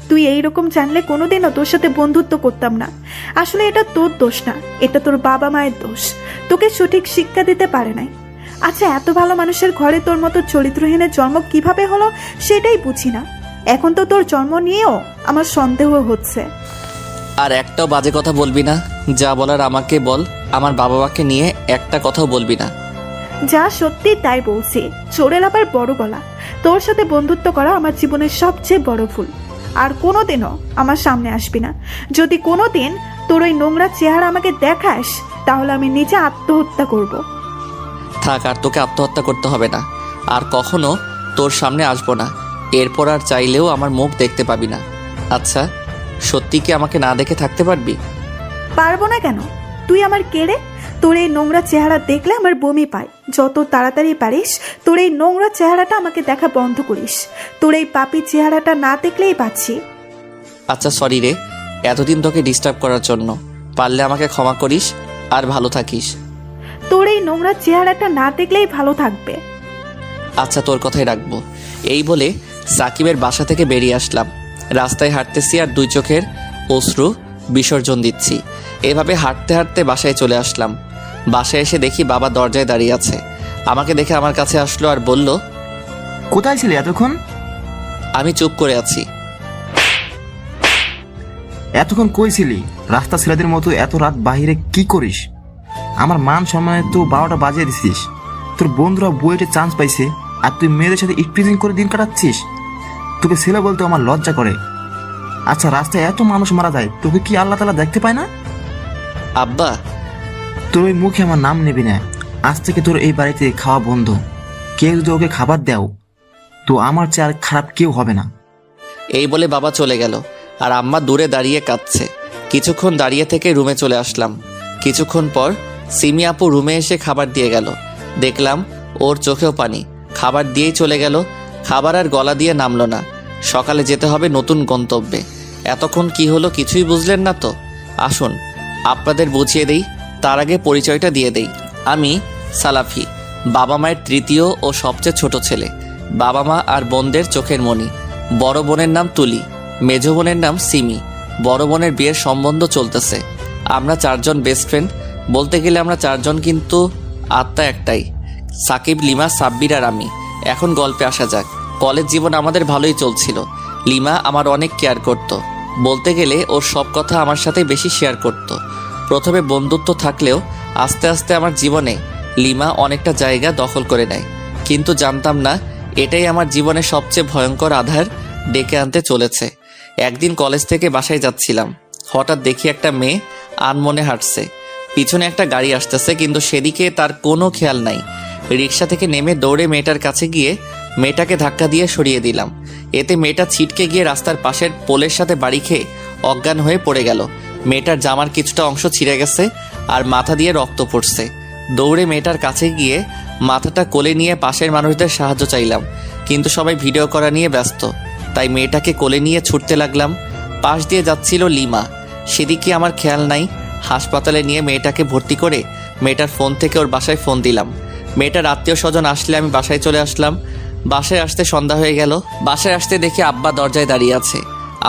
তুই এইরকম জানলে কোনোদিনও তোর সাথে বন্ধুত্ব করতাম না। আসলে এটা তোর দোষ না, এটা তোর বাবা মায়ের দোষ, তোকে সঠিক শিক্ষা দিতে পারে নাই। আচ্ছা, এত ভালো মানুষের ঘরে তোর মতো চরিত্রহীনের জন্ম কিভাবে হলো সেটাই বুঝি না। এখন তো তোর জন্ম নিয়েও আমার সন্দেহ হচ্ছে। আর একটাও বাজে কথা বলবি না, যা বলার আমাকে বল। আমার বাবা মাকে নিয়ে একটা কথাও বলবি না। যা সত্যি তাই বলছি। চোরের আবার বড় গলা। তোর সাথে বন্ধুত্ব করা আমার জীবনের সবচেয়ে বড় ভুল। আর কোনোদিনও আমার সামনে আসবি না। যদি কোনোদিন তোর ওই নোংরা চেহারা আমাকে দেখাস, তাহলে আমি নিজে আত্মহত্যা করব। থাক, আর তোকে আত্মহত্যা করতে হবে না। আর কখনো তোর সামনে আসবো না। এরপর আর চাইলেও আমার মুখ দেখতে পাবি না। আচ্ছা, সত্যি কি আমাকে না দেখে থাকতে পারবি? পারবো না কেন? তুই আমার কেড়ে। তোর এই নোংরা চেহারা দেখলে আমার বমি পায়। যত তাড়াতাড়ি পারিস তোর এই নোংরা চেহারাটা আমাকে দেখা বন্ধ করিস। তোর এই পাপী চেহারাটা না দেখলেই পাচ্ছি। আচ্ছা সরি রে, এতদিন তোকে ডিস্টার্ব করার জন্য। পারলে আমাকে ক্ষমা করিস আর ভালো থাকিস। তোর এই নোংরা চেহারাটা না দেখলেই ভালো থাকবে। আচ্ছা, তোর কথাই রাখবো। এই বলে সাকিবের বাসা থেকে বেরিয়ে আসলাম। রাস্তায় হাঁটতেছি আর দুই চোখের অশ্রু বিসর্জন দিচ্ছি। এভাবে হাঁটতে হাঁটতে বাসায় চলে আসলাম। বাসায় এসে দেখি বাবা দরজায় দাঁড়িয়ে আছে। আমাকে দেখে আমার কাছে আসলো আর বলল, কোথায় ছিলে এতক্ষণ? আমি চুপ করে আছি। এতক্ষণ কই ছিলি? রাস্তা ছেলেদের মতো এত রাত বাহিরে কি করিস? আমার মান সম্মানে তো 12টা বাজিয়ে দিছিস। তোর বন্ধুরা বুয়েটে চান্স পাইছে আর তুই মেয়েদের সাথে ইফটিজিং করে দিন কাটাচ্ছিস। তোকে ছেলে বলতে আমার লজ্জা করে। আচ্ছা, রাস্তায় এত মানুষ মারা যায়, তোকে কি আল্লাহ তাআলা দেখতে পায় না? আব্বা, তোর ওই মুখে আমার নাম নেবি না। আজ থেকে তোর এই বাড়িতে খাওয়া বন্ধ। কেউ যদি ওকে খাবার দেও তো আমার চেয়ে আর খারাপ কেউ হবে না। এই বলে বাবা চলে গেল আর আম্মা দূরে দাঁড়িয়ে কাঁদছে। কিছুক্ষণ দাঁড়িয়ে থেকে রুমে চলে আসলাম। কিছুক্ষণ পর সিমি আপু রুমে এসে খাবার দিয়ে গেল। দেখলাম ওর চোখেও পানি। খাবার দিয়েই চলে গেল। খাবার আর গলা দিয়ে নামলো না। সকালে যেতে হবে নতুন গন্তব্যে। এতক্ষণ কি হলো কিছুই বুঝলেন না তো? আসুন আপনাদের বুঝিয়ে দেই। তার আগে পরিচয়টা দিয়ে দেই। আমি সালাফি, বাবা মায়ের তৃতীয় ও সবচেয়ে ছোট ছেলে। বাবা মা আর বোনদের চোখের মণি। বড় বোনের নাম তুলি, মেজ বোনের নাম সিমি। বড় বোনের বিয়ের সম্বন্ধ চলতেছে। আমরা চারজন বেস্ট ফ্রেন্ড। বলতে গেলে আমরা চারজন, কিন্তু আত্মা একটাই, সাকিব, লিমা, সাব্বির আর আমি। এখন গল্পে আসা যাক। কলেজ জীবন আমাদের ভালোই চলছিল। লিমা আমার অনেক কেয়ার করত। বলতে গেলে ওর সব কথা আমার সাথে বেশি শেয়ার করত। প্রথমে বন্ধুত্ব থাকলেও আস্তে আস্তে আমার জীবনে লিমা অনেকটা জায়গা দখল করে নেয়। কিন্তু জানতাম না এটাই আমার জীবনের সবচেয়ে ভয়ঙ্কর আধার ডেকে আনতে চলেছে। একদিন কলেজ থেকে বাসায় যাচ্ছিলাম। হঠাৎ দেখি একটা মেয়ে আনমনে হাঁটছে। পিছনে একটা গাড়ি আসতেছে, কিন্তু সেদিকে তার কোনো খেয়াল নাই। রিক্সা থেকে নেমে দৌড়ে মেয়েটার কাছে গিয়ে মেয়েটাকে ধাক্কা দিয়ে সরিয়ে দিলাম। এতে মেয়েটা ছিটকে গিয়ে রাস্তার পাশের পোলের সাথে বাড়ি খেয়ে অজ্ঞান হয়ে পড়ে গেল। মেয়েটার জামার কিছুটা অংশ ছিঁড়ে গেছে আর মাথা দিয়ে রক্ত পড়ছে। দৌড়ে মেয়েটার কাছে গিয়ে মাথাটা কোলে নিয়ে পাশের মানুষদের সাহায্য চাইলাম, কিন্তু সবাই ভিডিও করা নিয়ে ব্যস্ত। তাই মেয়েটাকে কোলে নিয়ে ছুটতে লাগলাম। পাশ দিয়ে যাচ্ছিল লিমা, সেদিকে আমার খেয়াল নাই। হাসপাতালে নিয়ে মেয়েটাকে ভর্তি করে মেয়েটার ফোন থেকে ওর বাসায় ফোন দিলাম। মেয়েটার আত্মীয় স্বজন আসলে আমি বাসায় চলে আসলাম। বাসায় আসতে সন্ধ্যা হয়ে গেল। বাসায় আসতে দেখি আব্বা দরজায় দাঁড়িয়ে আছে।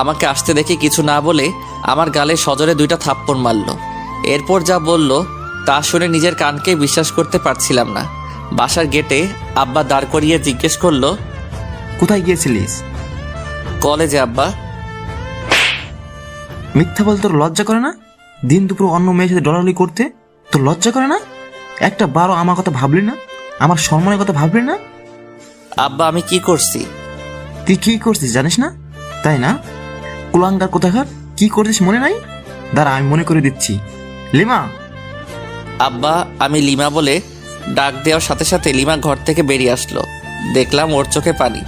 আমাকে আসতে দেখে কিছু না বলে আমার গালে সজোরে 2টা থাপ্পড় মারল। এরপর যা বলল তা শুনে নিজের কানকে বিশ্বাস করতে পারছিলাম না। বাসার গেটে আব্বা দাঁড় করিয়ে জিজ্ঞেস করলো, কোথায় গিয়েছিলিস? কলেজে আব্বা। মিথ্যা বলতে তোর লজ্জা করে না? দিন দুপুর অন্য মেয়ের সাথে ডলাডলি করতে তোর লজ্জা করে না? একটা বারো আমার কথা ভাবলি না? আমার সম্মানের কথা ভাবলি না? আব্বা, আমি কি করছি? তুই কি করছিস জানিস না, তাই না? কুলাঙ্গার কোথাকার, কি করছিস মনে নাই? দাঁড়া, আমি মনে করে দিচ্ছি। লিমা! আব্বা, আমি লিমা বলে ডাক দেওয়ার সাথে সাথে লিমা ঘর থেকে বেরিয়ে আসলো। দেখলাম ওর চোখে পানি।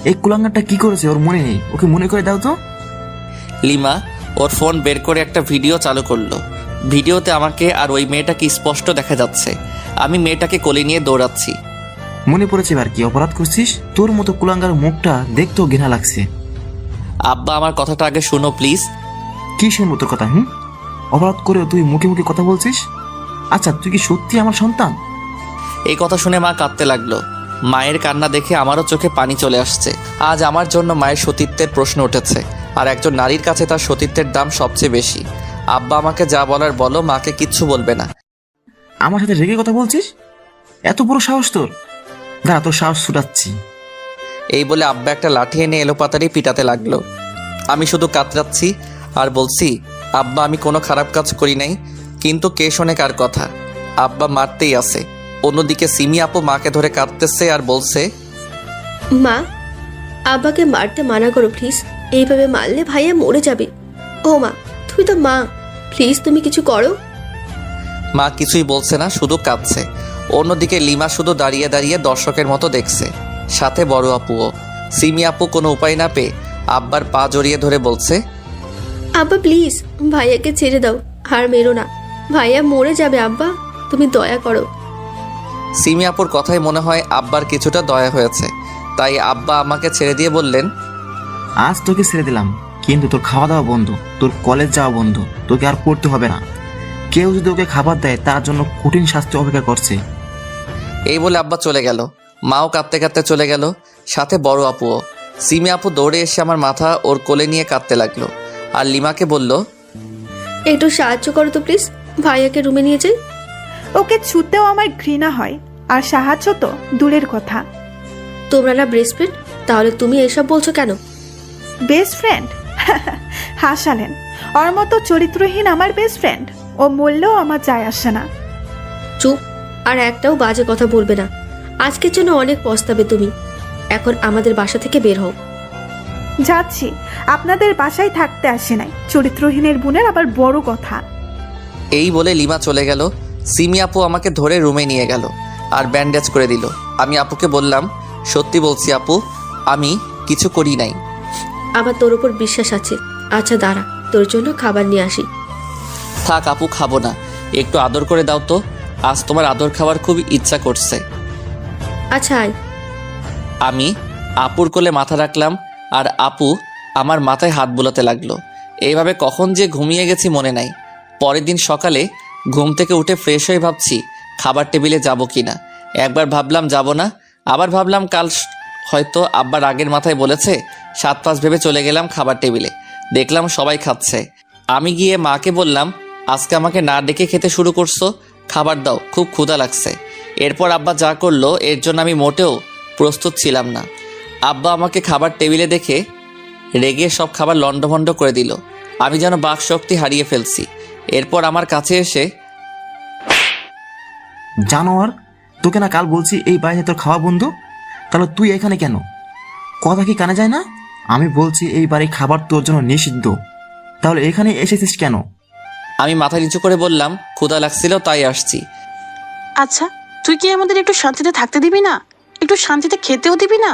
এই কুলাঙ্গারটা কি করেছে ওর মনে নেই, ওকে মনে করে দাও তো। লিমা ওর ফোন বের করে একটা ভিডিও চালু করলো। ভিডিওতে আমাকে আর ওই মেয়েটাকে স্পষ্ট দেখা যাচ্ছে। আমি মেয়েটাকে কোলে নিয়ে দৌড়াচ্ছি। মনে পড়েছে এবার কি অপরাধ করছিস? তোর মতো কুলাঙ্গার মুখটা দেখতেও ঘৃণা লাগছে। আব্বা, আমার কথাটা আগে শুনো প্লিজ। কি শুনবো তোর কথা? অপরাধ করেও তুই মুখে মুখে কথা বলছিস? আচ্ছা, তুই কি সত্যি আমার সন্তান? এই কথা শুনে মা কাঁদতে লাগলো। মায়ের কান্না দেখে আমারও চোখে পানি চলে আসছে। আজ আমার জন্য মায়ের সতীত্বের প্রশ্ন উঠেছে। আর একজন নারীর কাছে তার সতীত্বের দাম সবচেয়ে বেশি। আব্বা আমাকে যা বলার বলো, মাকে কিচ্ছু বলবে না। আমার সাথে রেগে কথা বলছিস? এত বড় সাহস তোর? দাঁড়া, তোর সাহস ছুটাচ্ছি। এই বলে আব্বা একটা লাঠি এনে এলোপাতাড়ি পিটাতে লাগলো। আমি শুধু কাতরাচ্ছি আর বলছি, আব্বা আমি কোনো খারাপ কাজ করি নাই, কিন্তু কে শোনে কার কথা? আব্বা মারতেই আছে। অন্যদিকে সিমি আপু মাকে ধরে কাঁদতেছে আর বলছে, মা, আব্বাকে মারতে মানা করো প্লিজ। এইভাবে মারলে ভাইয়া মরে যাবে। ও মা, তুমি তো মা, প্লিজ তুমি কিছু করো। মা কিছুই বলছে না, শুধু কাঁদছে। অন্যদিকে লিমা শুধু দাঁড়িয়ে দাঁড়িয়ে দর্শকের মতো দেখছে, সাথে বড় আপুও। সিমি আপু কোনো উপায় না পেয়ে আব্বার পা জড়িয়ে ধরে বলছে, আব্বা প্লিজ ভাইয়াকে ছেড়ে দাও, আর মেরো না, ভাইয়া মরে যাবে। আব্বা তুমি দয়া করো। সিমি আপুর কথাই মনে হয় আব্বার কিছুটা দয়া হয়েছে, তাই আব্বা আমাকে ছেড়ে দিয়ে বললেন, আজ তোকে ছেড়ে দিলাম, কিন্তু তোর খাওয়া দাওয়া বন্ধ, তোর কলেজ যাওয়া বন্ধ, তোকে আর পড়তে হবে না। কেউ যদি ওকে খাবার দেয় তার জন্য কঠিন শাস্তি অপেক্ষা করছে। এই বলে আব্বা চলে গেল। মাও কাঁদতে কাঁদতে চলে গেল, সাথে বড় আপুও। সিমি আপু দৌড়ে এসে আমার মাথা ওর কোলে নিয়ে কাঁদতে লাগলো, আর লিমাকে বলল, একটু সাহায্য করো তো প্লিজ, ভাইয়াকে রুমে নিয়ে যাই। ওকে ছুতেও আমার ঘৃণা হয়, আর সাহায্য তো দূরের কথা। তোমরা না বেস্ট ফ্রেন্ড, তাহলে তুমি এসব বলছো কেন? Best friend? হাসালেন। ওর মতো চরিত্রহীন আমার বেস্ট ফ্রেন্ড? ও মরলেও আমার যায় আসে না। চুপ, আর একটাও বাজে কথা বলবে না। আজকের জন্য অনেক পস্তাবে তুমি। এখন আমাদের বাসা থেকে বের হও। যাচ্ছি, আপনাদের বাসায় থাকতে আসে নাই। চরিত্রহীনের বোনের আবার বড় কথা। এই বলে লিমা চলে গেল। সিমি আপু আমাকে ধরে রুমে নিয়ে গেল আর ব্যান্ডেজ করে দিল। আমি আপুকে বললাম, সত্যি বলছি আপু, আমি কিছু করি নাই। আমার তোর উপর বিশ্বাস আছে। আচ্ছা দাঁড়া, তোর জন্য খাবার নিয়ে আসি। থাক আপু, খাবো না, একটু আদর করে দাও তো। আজ তোমার আদর খাওয়ার খুব ইচ্ছা করছে। আচ্ছা আয়। আমি আপুর কোলে মাথা রাখলাম, আর আপু আমার মাথায় হাত বুলাতে লাগলো। এইভাবে কখন যে ঘুমিয়ে গেছি মনে নাই। পরের দিন সকালে ঘুম থেকে উঠে ফ্রেশ হয়ে ভাবছি খাবার টেবিলে যাব কি না। একবার ভাবলাম যাব না, আবার ভাবলাম কাল হয়তো আব্বার আগের মাথায় বলেছে। 7-5 ভেবে চলে গেলাম খাবার টেবিলে। দেখলাম সবাই খাচ্ছে। আমি গিয়ে মাকে বললাম, আজকে আমাকে না ডেকে খেতে শুরু করছো, খাবার দাও, খুব ক্ষুধা লাগছে। এরপর আব্বা যা করলো এর জন্য আমি মোটেও প্রস্তুত ছিলাম না। আব্বা আমাকে খাবার টেবিলে দেখে রেগে সব খাবার লণ্ডভণ্ড করে দিল। আমি যেন বাক শক্তি হারিয়ে ফেলছি। এরপর আমার কাছে এসে, জানোয়ার, তোকে না কাল বলছি এই বাড়িতে তোর খাওয়া বন্ধু, তাহলে তুই এখানে কেন? কথা কি কানে যায় না? আমি বলছি এই বাড়ির খাবার তোর জন্য নিষিদ্ধ, তাহলে এখানে এসেছিস কেন? আমি মাথা নিচু করে বললাম, ক্ষুধা লাগছিল তাই আসছি। আচ্ছা, তুই কি আমাদের একটু শান্তিতে থাকতে দিবি না? একটু শান্তিতে খেতেও দিবি না?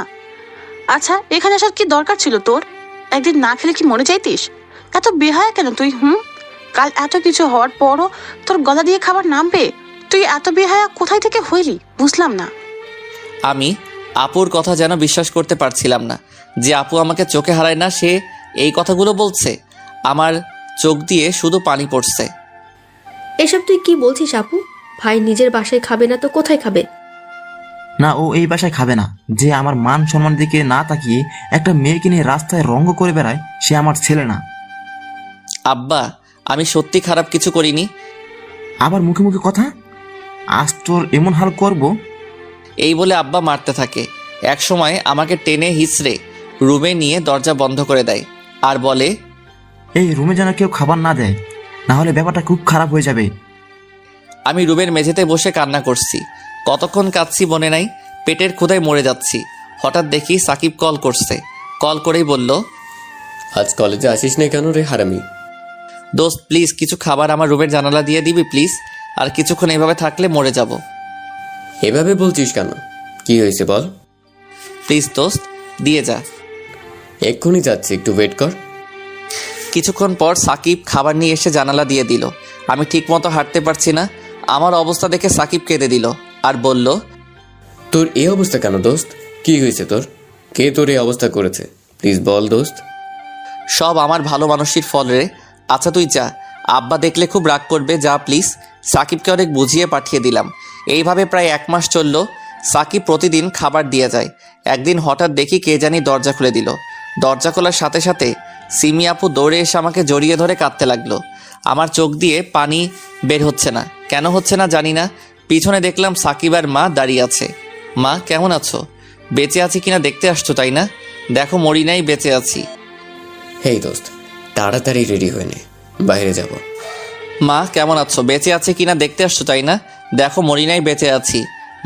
আচ্ছা, এখানে আসার কি দরকার ছিল তোর? একদিন না খেলে কি মরে যাইতিস? এত বেহায়া কেন তুই? কাল এত কিছু হওয়ার পরও তোর গলা দিয়ে খাবার নামবে? তুই এত বেহায়া কোথায় থেকে হইলি বুঝলাম না। আমি আপুর কথা যেন বিশ্বাস করতে পারছিলাম না, যে আপু আমাকে চোখে হারায় না সে এই কথাগুলো বলছে। আমার চোখ দিয়ে শুধু পানি পড়ছে। এসব তুই কি বলছিস আপু? ভাই নিজের বাসায় খাবে না তো কোথায় খাবে? না, ও এই বাসায় খাবে না। যে আমার মান সম্মান দিকে না তাকিয়ে একটা মেয়েকে নিয়ে রাস্তায় রঙ্গ করে বেড়ায়, সে আমার ছেলে না। আব্বা, আমি সত্যি খারাপ কিছু করিনি। আবার মুখে মুখে কথা? আজ তোর এমন হাল করব। এই বলে আব্বা মারতে থাকে। এক সময় আমাকে টেনে হিচড়ে রুমে নিয়ে দরজা বন্ধ করে দেয় আর বলে, এই রুমে যেন কেউ খাবার না দেয়, না হলে ব্যাপারটা খুব খারাপ হয়ে যাবে। আমি রুমের মেঝেতে বসে কান্না করছি। কতক্ষণ কাঁদছি মনে নাই, পেটের ক্ষুধায় মরে যাচ্ছি। হঠাৎ দেখি সাকিব কল করছে। কল করেই বলল, আজ কলেজে আসিস না কেন রে হারামি? দোস্ত প্লিজ কিছু খাবার আমার রুমের জানালা দিয়ে দিবি প্লিজ, আর কিছুক্ষণ এভাবে থাকলে মরে যাব। এভাবে বলছিস কেন? কি হয়েছে বল? প্লিজ দোস্ত দিয়ে যা। এক্ষুনি যাচ্ছি, একটু ওয়েট কর। কিছুক্ষণ পর সাকিব খাবার নিয়ে এসে জানালা দিয়ে দিল। আমি ঠিকমতো হাঁটতে পারছি না। আমার অবস্থা দেখে সাকিব কেঁদে দিল আর বলল, তোর এই অবস্থা কেন দোস্ত? কি হয়েছে তোর? কে তোর এই অবস্থা করেছে? প্লিজ বল দোস্ত। সব আমার ভালো মানুষের ফল রে। আচ্ছা তুই যা, আব্বা দেখলে খুব রাগ করবে, যা প্লিজ। সাকিবকে অনেক বুঝিয়ে পাঠিয়ে দিলাম। এইভাবে প্রায় 1 মাস চলল। সাকিব প্রতিদিন খাবার দিয়ে যায়। একদিন হঠাৎ দেখি কে জানি দরজা খুলে দিল। দরজা খোলার সাথে সাথে সিমি আপু দৌড়ে এসে আমাকে জড়িয়ে ধরে কাঁদতে লাগলো। আমার চোখ দিয়ে পানি বের হচ্ছে না, কেন হচ্ছে না জানি না। পিছনে দেখলাম সাকিব আর মা দাঁড়িয়ে আছে। মা কেমন আছো? বেঁচে আছি কিনা দেখতে আসছো তাই না? দেখো মরি নাই, বেঁচে আছি। হেই দোস্ত, তাড়াতাড়ি রেডি হয়ে নে, বাইরে যাব। মা কেমন আছো? বেঁচে আছে কিনা দেখতে আসছো তাই না? দেখো মরি নাই, বেঁচে আছি।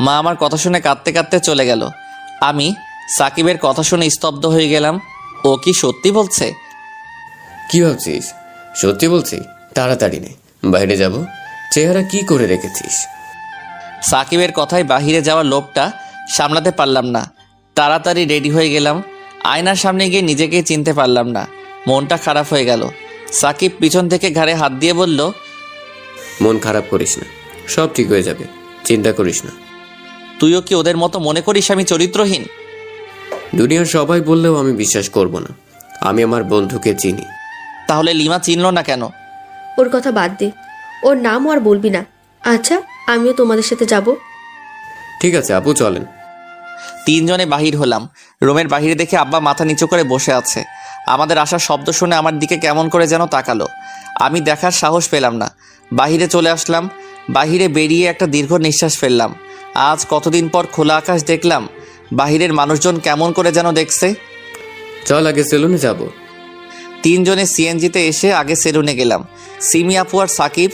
মা আমার কথা শুনে কাঁদতে কাঁদতে চলে গেল। আমি সাকিবের কথা শুনে স্তব্ধ হয়ে গেলাম। ও কি সত্যি বলছে? কি ভাবছিস? সত্যি বলছি, তাড়াতাড়ি নে, বাইরে যাব। চেহারা কি করে রেখেছিস? সাকিবের কথায় বাহিরে যাওয়ার লোভটা সামলাতে পারলাম না। তাড়াতাড়ি রেডি হয়ে গেলাম। আয়নার সামনে গিয়ে নিজেকে চিনতে পারলাম না। মনটা খারাপ হয়ে গেল। সাকিব পিছন থেকে ঘাড়ে হাত দিয়ে বলল, মন খারাপ করিস না, সব ঠিক হয়ে যাবে, চিন্তা করিস না। তুইও কি ওদের মতো মনে করিস আমি চরিত্রহীন? দুনিয়ার সবাই বললেও আমি বিশ্বাস করব না। আমি আমার বন্ধুকে চিনি। তাহলে লিমা চিনল না কেন? ওর কথা বাদ দে, ওর নামও আর বলবি না। আচ্ছা, আমিও তোমাদের সাথে যাব। ঠিক আছে আপু, চলেন। তিনজনে বাহির হলাম। রুমের বাহিরে দেখে আব্বা মাথা নিচু করে বসে আছে। আমাদের আসার শব্দ শুনে আমার দিকে কেমন করে যেন তাকালো। আমি দেখার সাহস পেলাম না। বাহিরে চলে আসলাম। বাহিরে বেরিয়ে একটা দীর্ঘ নিঃশ্বাস ফেললাম। আজ কতদিন পর খোলা আকাশ দেখলাম। বাহিরের মানুষজন কেমন করে যেন দেখছে। চল আগে সেলুনে যাব। তিনজনে সিএনজিতে এসে আগে সেলুনে গেলাম। সিমি আপু আর সাকিব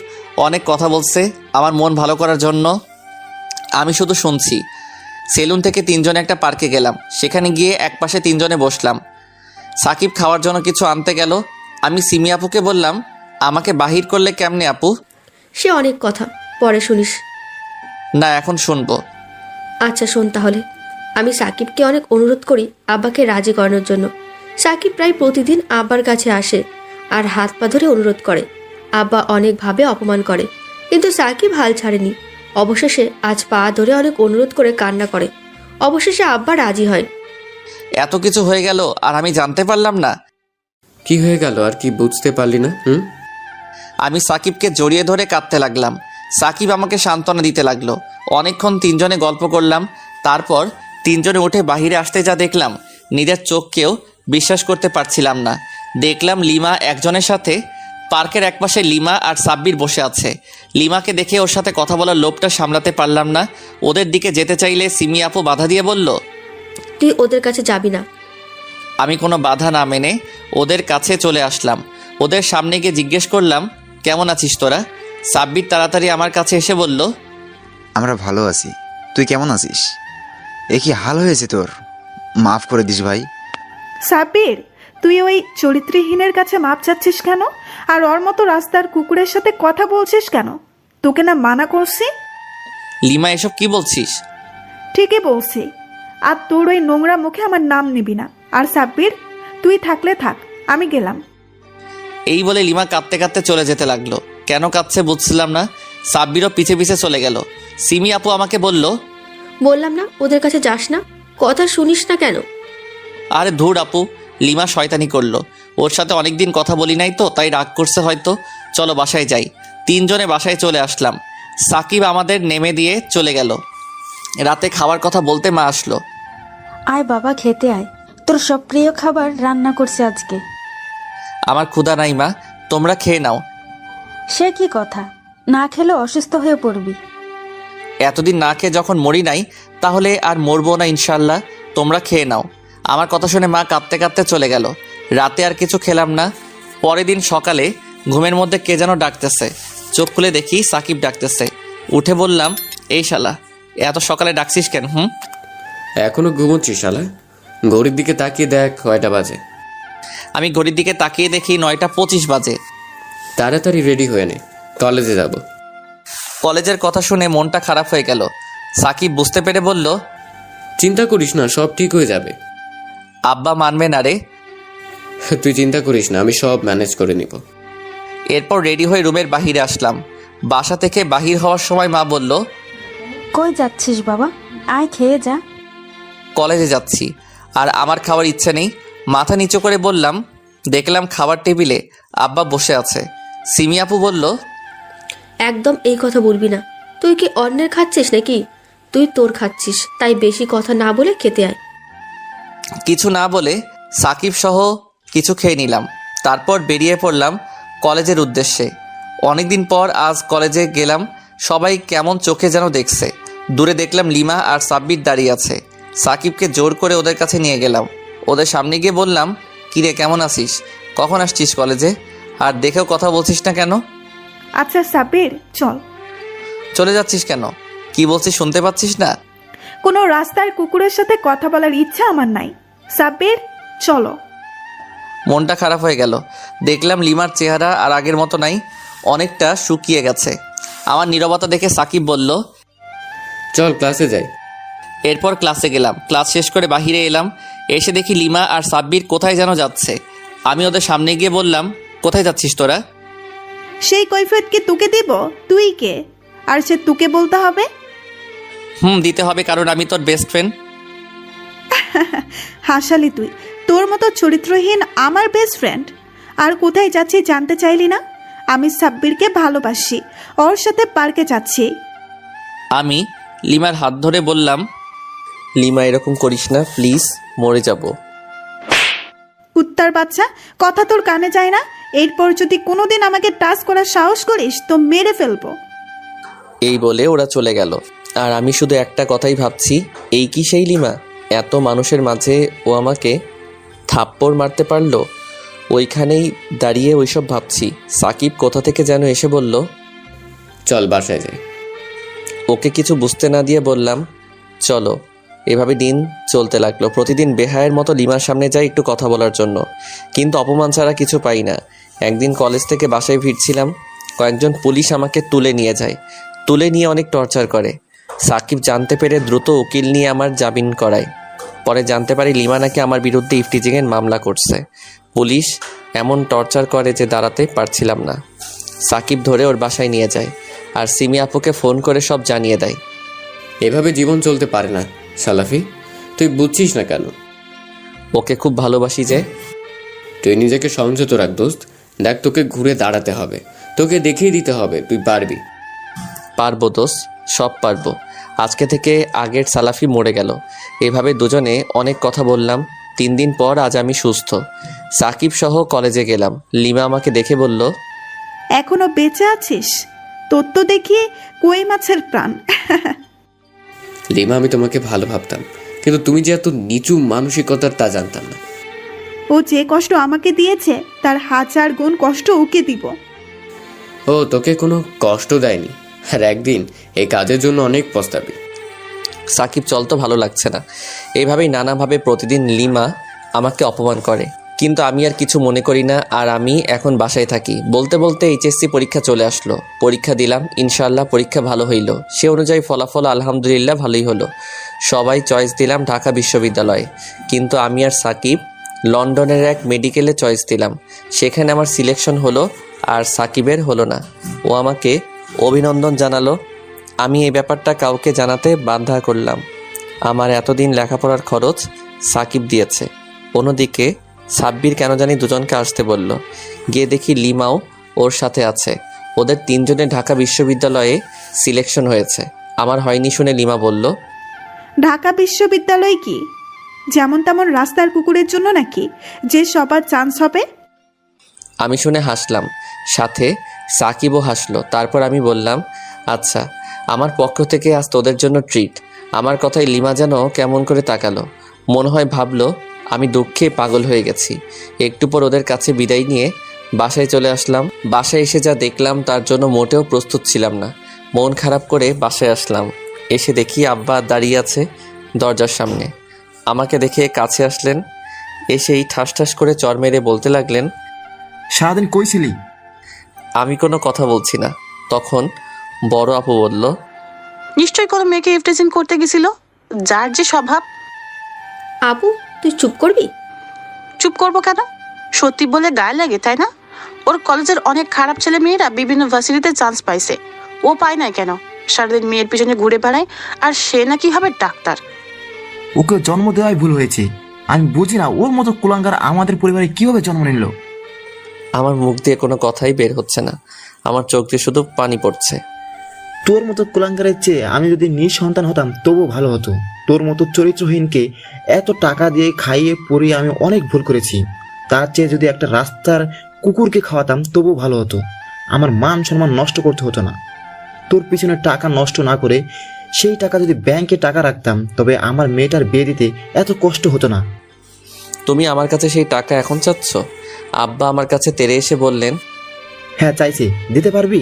অনেক কথা বলছে আমার মন ভালো করার জন্য। আমি শুধু শুনছি। সেলুন থেকে তিনজনে একটা পার্কে গেলাম। সেখানে গিয়ে একপাশে তিনজনে বসলাম। সাকিব খাওয়ার জন্য কিছু আনতে গেল। আমি সিমি আপুকে বললাম, আমাকে বাহির করলে কেমনে আপু? সে অনেক কথা, পরে শুনিস। না, এখন শুনবো। আচ্ছা শোন তাহলে। আমি সাকিবকে অনেক অনুরোধ করি আব্বাকে রাজি করানোর জন্য। সাকিব প্রায় প্রতিদিন আব্বার কাছে আসে আর হাত পা ধরে অনুরোধ করে। আব্বা অনেকভাবে অপমান করে, কিন্তু সাকিব হাল ছাড়েনি। অবশেষে আজ পা ধরে অনেক অনুরোধ করে কান্না করে। অবশেষে আব্বা রাজি হয়। এত কিছু হয়ে গেল আর আমি জানতে পারলাম না। কি হয়ে গেল আর কি বুঝতে পারলি না? আমি সাকিবকে জড়িয়ে ধরে কাঁদতে লাগলাম। সাকিব আমাকে সান্ত্বনা দিতে লাগলো। অনেকক্ষণ তিনজনে গল্প করলাম। তারপর তিনজনে উঠে বাহিরে আসতে যা দেখলাম, নিজের চোখকেও বিশ্বাস করতে পারছিলাম না। দেখলাম লিমা একজনের সাথে। পার্কের একপাশে লিমা আর সাব্বির বসে আছে। লিমাকে দেখে ওর সাথে কথা বলার লোভটা সামলাতে পারলাম না। ওদের দিকে যেতে চাইলে সিমি আপু বাধা দিয়ে বলল, তুই ওদের কাছে যাবি না। আমি কোনো বাধা না মেনে ওদের কাছে চলে আসলাম। ওদের সামনে গিয়ে জিজ্ঞেস করলাম, কেমন আছিস তোরা? সাব্বির তাড়াতাড়ি আমার কাছে এসে বলল, আমরা ভালো আছি, তুই কেমন আছিস? এ কি হাল হয়েছে তোর? মাফ করে দিস ভাই। সাব্বির, তুই ওই চরিত্রহীনের কাছে মাপ চাচ্ছিস কেন? আর ওর মতো রাস্তার কুকুরের সাথে কথা বলছিস কেন? তোকে না মানা করছি? লিমা এসব কি বলছিস? ঠিকই বলছি। আর তোর ওই নোংরা মুখে আমার নাম নিবি না। আর সাব্বির, তুই থাকলে থাক, আমি গেলাম। এই বলে লিমা কাঁদতে কাঁদতে চলে যেতে লাগলো। কেন কাঁদছে বুঝছিলাম না। সাব্বিরও পিছে পিছে চলে গেল। সিমি আপু আমাকে বলল, বললাম না ওদের কাছে যাস না, কথা শুনিস না কেন? আরে ধুর আপু, লিমা শয়তানি করলো। ওর সাথে অনেকদিন কথা বলি নাই তো, তাই রাগ করছে হয়তো। চলো বাসায় যাই। তিনজনে বাসায় চলে আসলাম। সাকিব আমাদের নেমে দিয়ে চলে গেল। রাতে খাওয়ার কথা বলতে মা আসলো। আয় বাবা, খেতে আয়, তোর সব প্রিয় খাবার রান্না করছে আজকে। আমার ক্ষুধা নাই মা, তোমরা খেয়ে নাও। সে কি কথা, না খেলে অসুস্থ হয়ে পড়বি। এতদিন না খেয়ে যখন মরি নাই, তাহলে আর মরবো না ইনশাল্লাহ। তোমরা খেয়ে নাও। আমার কথা শুনে মা কাঁদতে কাঁদতে চলে গেল। রাতে আর কিছু খেলাম না। পরের দিন সকালে ঘুমের মধ্যে কে যেন ডাকতেছে। চোখ খুলে দেখি সাকিব ডাকতেছে। উঠে বললাম, এই শালা, এত সকালে ডাকছিস কেন? এখনো ঘুমোচ্ছিস শালা? ঘড়ির দিকে তাকিয়ে দেখ কয়টা বাজে। আমি ঘড়ির দিকে তাকিয়ে দেখি 9:25 বাজে। তাড়াতাড়ি রেডি হয়ে নে, কলেজে যাব। কলেজের কথা শুনে মনটা খারাপ হয়ে গেল। সাকিব বুঝতে পেরে বলল, চিন্তা করিস না, সব ঠিক হয়ে যাবে। আব্বা মানবে না রে। তুই চিন্তা করিস না, আমি সব ম্যানেজ করে নিব। এরপর রেডি হয়ে রুমের বাহিরে আসলাম। বাসা থেকে বাহির হওয়ার সময় মা বলল, কই যাচ্ছিস বাবা? আয় খেয়ে যা। কলেজে যাচ্ছি। আর আমার খাওয়ার ইচ্ছে নেই। মাথা নিচু করে বললাম। দেখলাম খাবার টেবিলে আব্বা বসে আছে। সিমি আপু বলল, একদম এই কথা বলবি না। তুই কি অন্যের খাচ্ছিস নাকি? তুই তোর খাচ্ছিস, তাই বেশি কথা না বলে খেতে আয়। কিছু না বলে সাকিব সহ কিছু খেয়ে নিলাম। তারপর বেরিয়ে পড়লাম কলেজের উদ্দেশ্যে। অনেকদিন পর আজ কলেজে গেলাম। সবাই কেমন চোখে যেন দেখছে। দূরে দেখলাম লিমা আর সাব্বির দাঁড়িয়ে আছে। সাকিবকে জোর করে ওদের কাছে নিয়ে গেলাম। ওদের সামনে গিয়ে বললাম, কিরে কেমন আছিস, কখন আসছিস কলেজে, আর দেখেও কথা বলছিস না কেন? আচ্ছা সাব্বির, চল। চলে যাচ্ছিস কেন? কি বলছিস শুনতে পাচ্ছিস না? কোনো রাস্তার কুকুরের সাথে কথা বলার ইচ্ছা আমার নাই। সাব্বির, চলো। মনটা খারাপ হয়ে গেল। দেখলাম লিমার চেহারা আর আগের মতো নাই, অনেকটা শুকিয়ে গেছে। আমার নীরবতা দেখে সাকিব বলল, চল ক্লাসে যাই। এরপর ক্লাসে গেলাম। ক্লাস শেষ করে বাহিরে এলাম। এসে দেখি লিমা আর সাব্বির কোথায় যেন যাচ্ছে। আমি ওদের সামনে গিয়ে বললাম, কোথায় যাচ্ছিস তোরা? সেই কৈফিয়ত কি তোকে দিব? তুই কে আর সে তোকে বলতে হবে? দিতে হবে, কারণ আমি তোর বেস্ট ফ্রেন্ড। হাসালি তুই, তোর মতো চরিত্রহীন আমার বেস্ট ফ্রেন্ড। আর কোথায় যাচ্ছি জানতে চাইলি না? আমি সাব্বিরকে ভালোবাসি, ওর সাথে পার্কে যাচ্ছি। আমি লিমার হাত ধরে বললাম, লিমা এরকম করিস না প্লিজ, মরে যাব। কুত্তার বাচ্চা, কথা তোর কানে যায় না? এরপর যদি কোনোদিন আমাকে টাচ করার সাহস করিস তো মেরে ফেলবো। এই বলে ওরা চলে গেল। আর আমি শুধু একটা কথাই ভাবছি, এই কি সেই লিমা? এত মানুষের মাঝে ও আমাকে থাপ্পড় মারতে পারলো। ওইখানেই দাঁড়িয়ে ওইসব ভাবছি। সাকিব কোথা থেকে যেন এসে বলল, চল বাসায় যাই। ওকে কিছু বুঝতে না দিয়ে বললাম, চলো। এভাবে দিন চলতে লাগলো। প্রতিদিন বেহায়ের মতো লিমার সামনে যাই একটু কথা বলার জন্য, কিন্তু অপমান ছাড়া কিছু পাই না। একদিন কলেজ থেকে বাসায় ফিরছিলাম, কয়েকজন পুলিশ আমাকে তুলে নিয়ে যায়। তুলে নিয়ে অনেক টর্চার করে। সাকিব জানতে পেরে দ্রুত উকিল নিয়ে আমার জামিন করায়। পরে জানতে পারি লিমা নাকি আমার বিরুদ্ধে ইফটিজিংয়ের মামলা করছে। পুলিশ এমন টর্চার করে যে দাঁড়াতে পারছিলাম না। সাকিব ধরে ওর বাসায় নিয়ে যায় আর সিমি আপুকে ফোন করে সব জানিয়ে দেয়। এভাবে জীবন চলতে পারে না সালাফি, তুই বুঝছিস না কেন? ওকে খুব ভালোবাসি যে। তুই নিজেকে সংযত রাখ দোস্ত। দেখ, তোকে ঘুরে দাঁড়াতে হবে, তোকে দেখিয়ে দিতে হবে তুই পারবি। পারবো দোস্ত, সব পারবো। আজকে থেকে আগের সালাফি মরে গেল। এভাবে দুজনে অনেক কথা বললাম। 3 দিন পর আজ আমি সুস্থ। সাকিব সহ কলেজে গেলাম। লিমা আমাকে দেখে বলল, এখনো বেঁচে আছিস? তোর তো দেখি কই মাছের প্রাণ। লিমা, আমি তোমাকে ভালো ভাবতাম, কিন্তু তুমি যে এত নিচু মানসিকতার তা জানতাম না। ও যে কষ্ট আমাকে দিয়েছে তার 1000 গুণ কষ্ট ওকে দিব। ও তোকে কোনো কষ্ট দেয়নি, আর একদিন এই কাজের জন্য অনেক পস্তাবি। সাকিব চল তো, ভালো লাগছে না। এইভাবেই নানাভাবে প্রতিদিন লিমা আমাকে অপমান করে, কিন্তু আমি আর কিছু মনে করি না। আর আমি এখন বাসায় থাকি। বলতে বলতে এইচএসসি পরীক্ষা চলে আসলো। পরীক্ষা দিলাম, ইনশাআল্লাহ পরীক্ষা ভালো হইল। সে অনুযায়ী ফলাফল আলহামদুলিল্লাহ ভালোই হলো। সবাই চয়েস দিলাম ঢাকা বিশ্ববিদ্যালয়ে, কিন্তু আমি আর সাকিব লন্ডনের এক মেডিকেলে চয়েস দিলাম। সেখানে আমার সিলেকশন হলো, আর সাকিবের হলো না। ও আমাকে অভিনন্দন জানালো। আমি এই ব্যাপারটা কাউকে জানাতে বাধ্য করলাম। আমার এতদিন লেখাপড়ার খরচ সাকিব দিয়েছে। অন্যদিকে সাব্বির কেন জানি দুজনকে আসতে বলল। গিয়ে দেখি লিমাও ওর সাথে আছে। ওদের 3 জনের ঢাকা বিশ্ববিদ্যালয়ে সিলেকশন হয়েছে। আমার হয়নি শুনে লিমা বলল, ঢাকা বিশ্ববিদ্যালয় কি যেমন তেমন রাস্তার কুকুরের জন্য নাকি যে সবার চান্স হবে? আমি শুনে হাসলাম, সাথে সাকিবও হাসলো। তারপর আমি বললাম, আচ্ছা, আমার পক্ষ থেকে আজ তোদের জন্য ট্রিট। আমার কথায় লিমা যেন কেমন করে তাকালো। মনে হয় ভাবলো আমি দুঃখে পাগল হয়ে গেছি। একটু পর ওদের কাছে বিদায় নিয়ে বাসায় চলে আসলাম। বাসায় এসে যা দেখলাম তার জন্য মোটেও প্রস্তুত ছিলাম না। মন খারাপ করে বাসায় আসলাম। এসে দেখি আব্বা দাঁড়িয়ে আছে দরজার সামনে। আমাকে দেখে কাছে আসলেন। এসেই ঠাস ঠাস করে চর মেরে বলতে লাগলেন, সারাদিন কই ছিলি? আমি কোনো কথা বলছি না। তখন বড় আপু বলল, নিশ্চয়ই কোনো মেয়েকে ইফটিজিং করতে গেছিল, যার যে স্বভাব। আপু, তুই চুপ করবি? চুপ করবো কেন? সত্যি বলে গায়ে লাগে, তাই না? ওর কলেজের অনেক খারাপ ছেলে মেয়েরা বিভিন্ন ভার্সিটিতে চান্স পাইছে, ও পায় না কেন? সারাদিন মেয়ের পিছনে ঘুরে বেড়ায়, আর সে নাকি হবে ডাক্তার। ওকে জন্ম দেওয়াই ভুল হয়েছে। আমি বুঝি না ওর মতো কুলাঙ্গার আমাদের পরিবারে কিভাবে জন্ম নিল। আমার মুখ দিয়ে কোনো কথাই বের হচ্ছে না। আমার চোখ দিয়ে শুধু পানি পড়ছে। তোর মতো কুলাঙ্গারের চেয়ে আমি যদি নিঃসন্তান হতাম তবু ভালো হতো। তোর মতো চরিত্রহীনকে এত টাকা দিয়ে খাইয়ে পরিয়ে আমি অনেক ভুল করেছি। তার চেয়ে যদি একটা রাস্তার কুকুরকে খাওয়াতাম তবু ভালো হতো। আমার মান সম্মান নষ্ট করতে হতো না। তোর পিছনে টাকা নষ্ট না করে সেই টাকা যদি ব্যাংকে টাকা রাখতাম তবে আমার মেয়েটার বিয়ে দিতে এত কষ্ট হতো না। তুমি আমার কাছে সেই টাকা এখন চাচ্ছ? আব্বা আমার কাছে তেড়ে এসে বললেন, হ্যাঁ চাইছে, দিতে পারবি?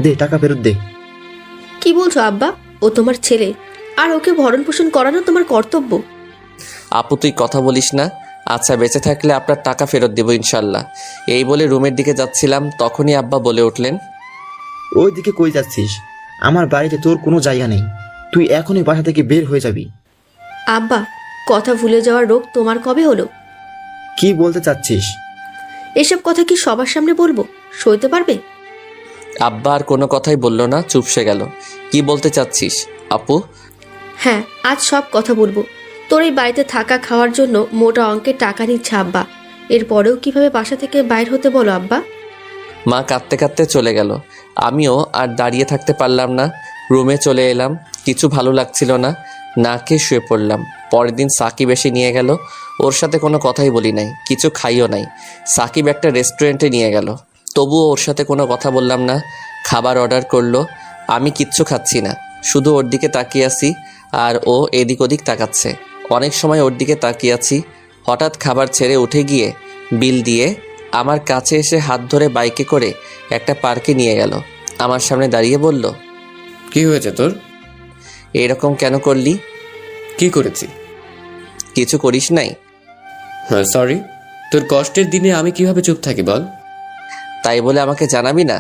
দে, টাকা ফেরত দে। কি বলছো আব্বা? ও তোমার ছেলে, আর ওকে ভরণ পোষণ করানো তোমার কর্তব্য। আপু তুই কথা বলিস না। আচ্ছা, বেঁচে থাকলে আপনার টাকা ফেরত দেবো ইনশাল্লাহ। এই বলে রুমের দিকে যাচ্ছিলাম, তখনই আব্বা বলে উঠলেন, ওই দিকে কই যাচ্ছিস? আমার বাড়িতে তোর কোনো জায়গা নেই। তুই এখনই বাসা থেকে বের হয়ে যাবি। আব্বা, কথা ভুলে যাওয়ার রোগ তোমার কবে হলো? কি বলতে চাচ্ছিস? এসব কথা কি সবার সামনে বলবো? সইতে পারবে? আব্বা আর কোনো কথাই বলল না, চুপসে গেল। কি বলতে চাচ্ছিস আপু? হ্যাঁ, আজ সব কথা বলবো। তোর এই বাড়িতে থাকা খাওয়ার জন্য মোটা অঙ্কের টাকা নিচ্ছে আব্বা। এরপরেও কিভাবে বাসা থেকে বাইর হতে বলো আব্বা? মা কাঁদতে কাঁদতে চলে গেল। আমিও আর দাঁড়িয়ে থাকতে পারলাম না, রুমে চলে এলাম। কিছু ভালো লাগছিল না, না খেয়ে শুয়ে পড়লাম। পরের দিন সাকিব এসে নিয়ে গেল। ওর সাথে কোনো কথাই বলি নাই, কিছু খাইও নাই। সাকিব একটা রেস্টুরেন্টে নিয়ে গেল, তবুও ওর সাথে কোনো কথা বললাম না। খাবার অর্ডার করলো, আমি কিচ্ছু খাচ্ছি না, শুধু ওর দিকে তাকিয়ে আছি আর ও এদিক ওদিক তাকাচ্ছে। অনেক সময় ওর দিকে তাকিয়ে আছি। হঠাৎ খাবার ছেড়ে উঠে গিয়ে বিল দিয়ে আমার কাছে এসে হাত ধরে বাইকে করে একটা পার্কে নিয়ে গেল। আমার সামনে দাঁড়িয়ে বলল, কি হয়েছে তোর? এরকম কেন করলি? কি করেছি? কিছু করিস নাই? হ্যাঁ সরি। তোর কষ্টের দিনে আমি কিভাবে চুপ থাকি বল? তাই বলে আমাকে জানাবি না?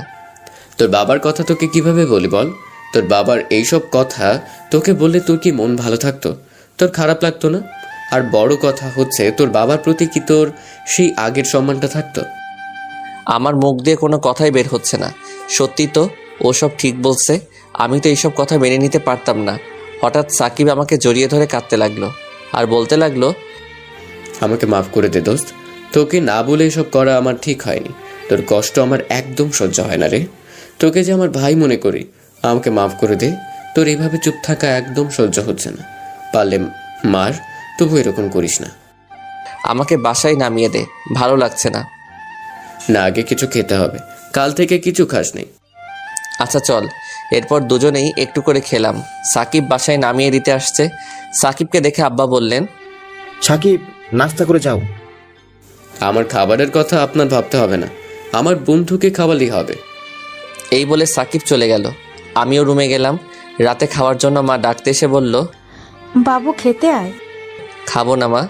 তোর বাবার কথা তোকে কিভাবে বলি বল? তোর বাবার এইসব কথা তোকে বললে তোর কি মন ভালো থাকতো? তোর খারাপ লাগতো না? আর বড় কথা হচ্ছে, তোর বাবার প্রতি কি তোর সেই আগের সম্মানটা থাকতো? আমার মুখ দিয়ে কোনো কথাই বের হচ্ছে না। সত্যি তো, ও সব ঠিক বলছে। আমি তো এইসব কথা মেনে নিতে পারতাম না। হঠাৎ সাকিব আমাকে জড়িয়ে ধরে কাঁদতে লাগলো আর বলতে লাগলো, আমাকে মাফ করে দে দোস্ত, তোকে না বলে এসব করা আমার ঠিক হয়নি। তোর কষ্ট আমার একদম সহ্য হয় না রে। তোকে যে আমার ভাই মনে করি, আমাকে মাফ করে দে। তোর এইভাবে চুপ থাকা একদম সহ্য হচ্ছে না। পারলে মার, তবু এরকম করিস না। আমাকে বাসায় নামিয়ে দে, ভালো লাগছে না। না, আগে কিছু খেতে হবে, কাল থেকে কিছু খাস নেই। আচ্ছা চল। এরপর দুজনেই একটু করে খেলাম। সাকিব বাসায় নামিয়ে দিতে আসছে। সাকিবকে দেখে আব্বা বললেন, সাকিব, নাস্তা করে যাও। আমার খাবারের কথা আপনার ভাবতে হবে না, আমার বন্ধুকে খাওয়ালেই হবে। এই বলে সাকিব চলে গেল। আমিও রুমে গেলাম। রাতে খাওয়ার জন্য মা ডাকতে এসে বলল, বাবু খেতে আয়। খাবো না মা।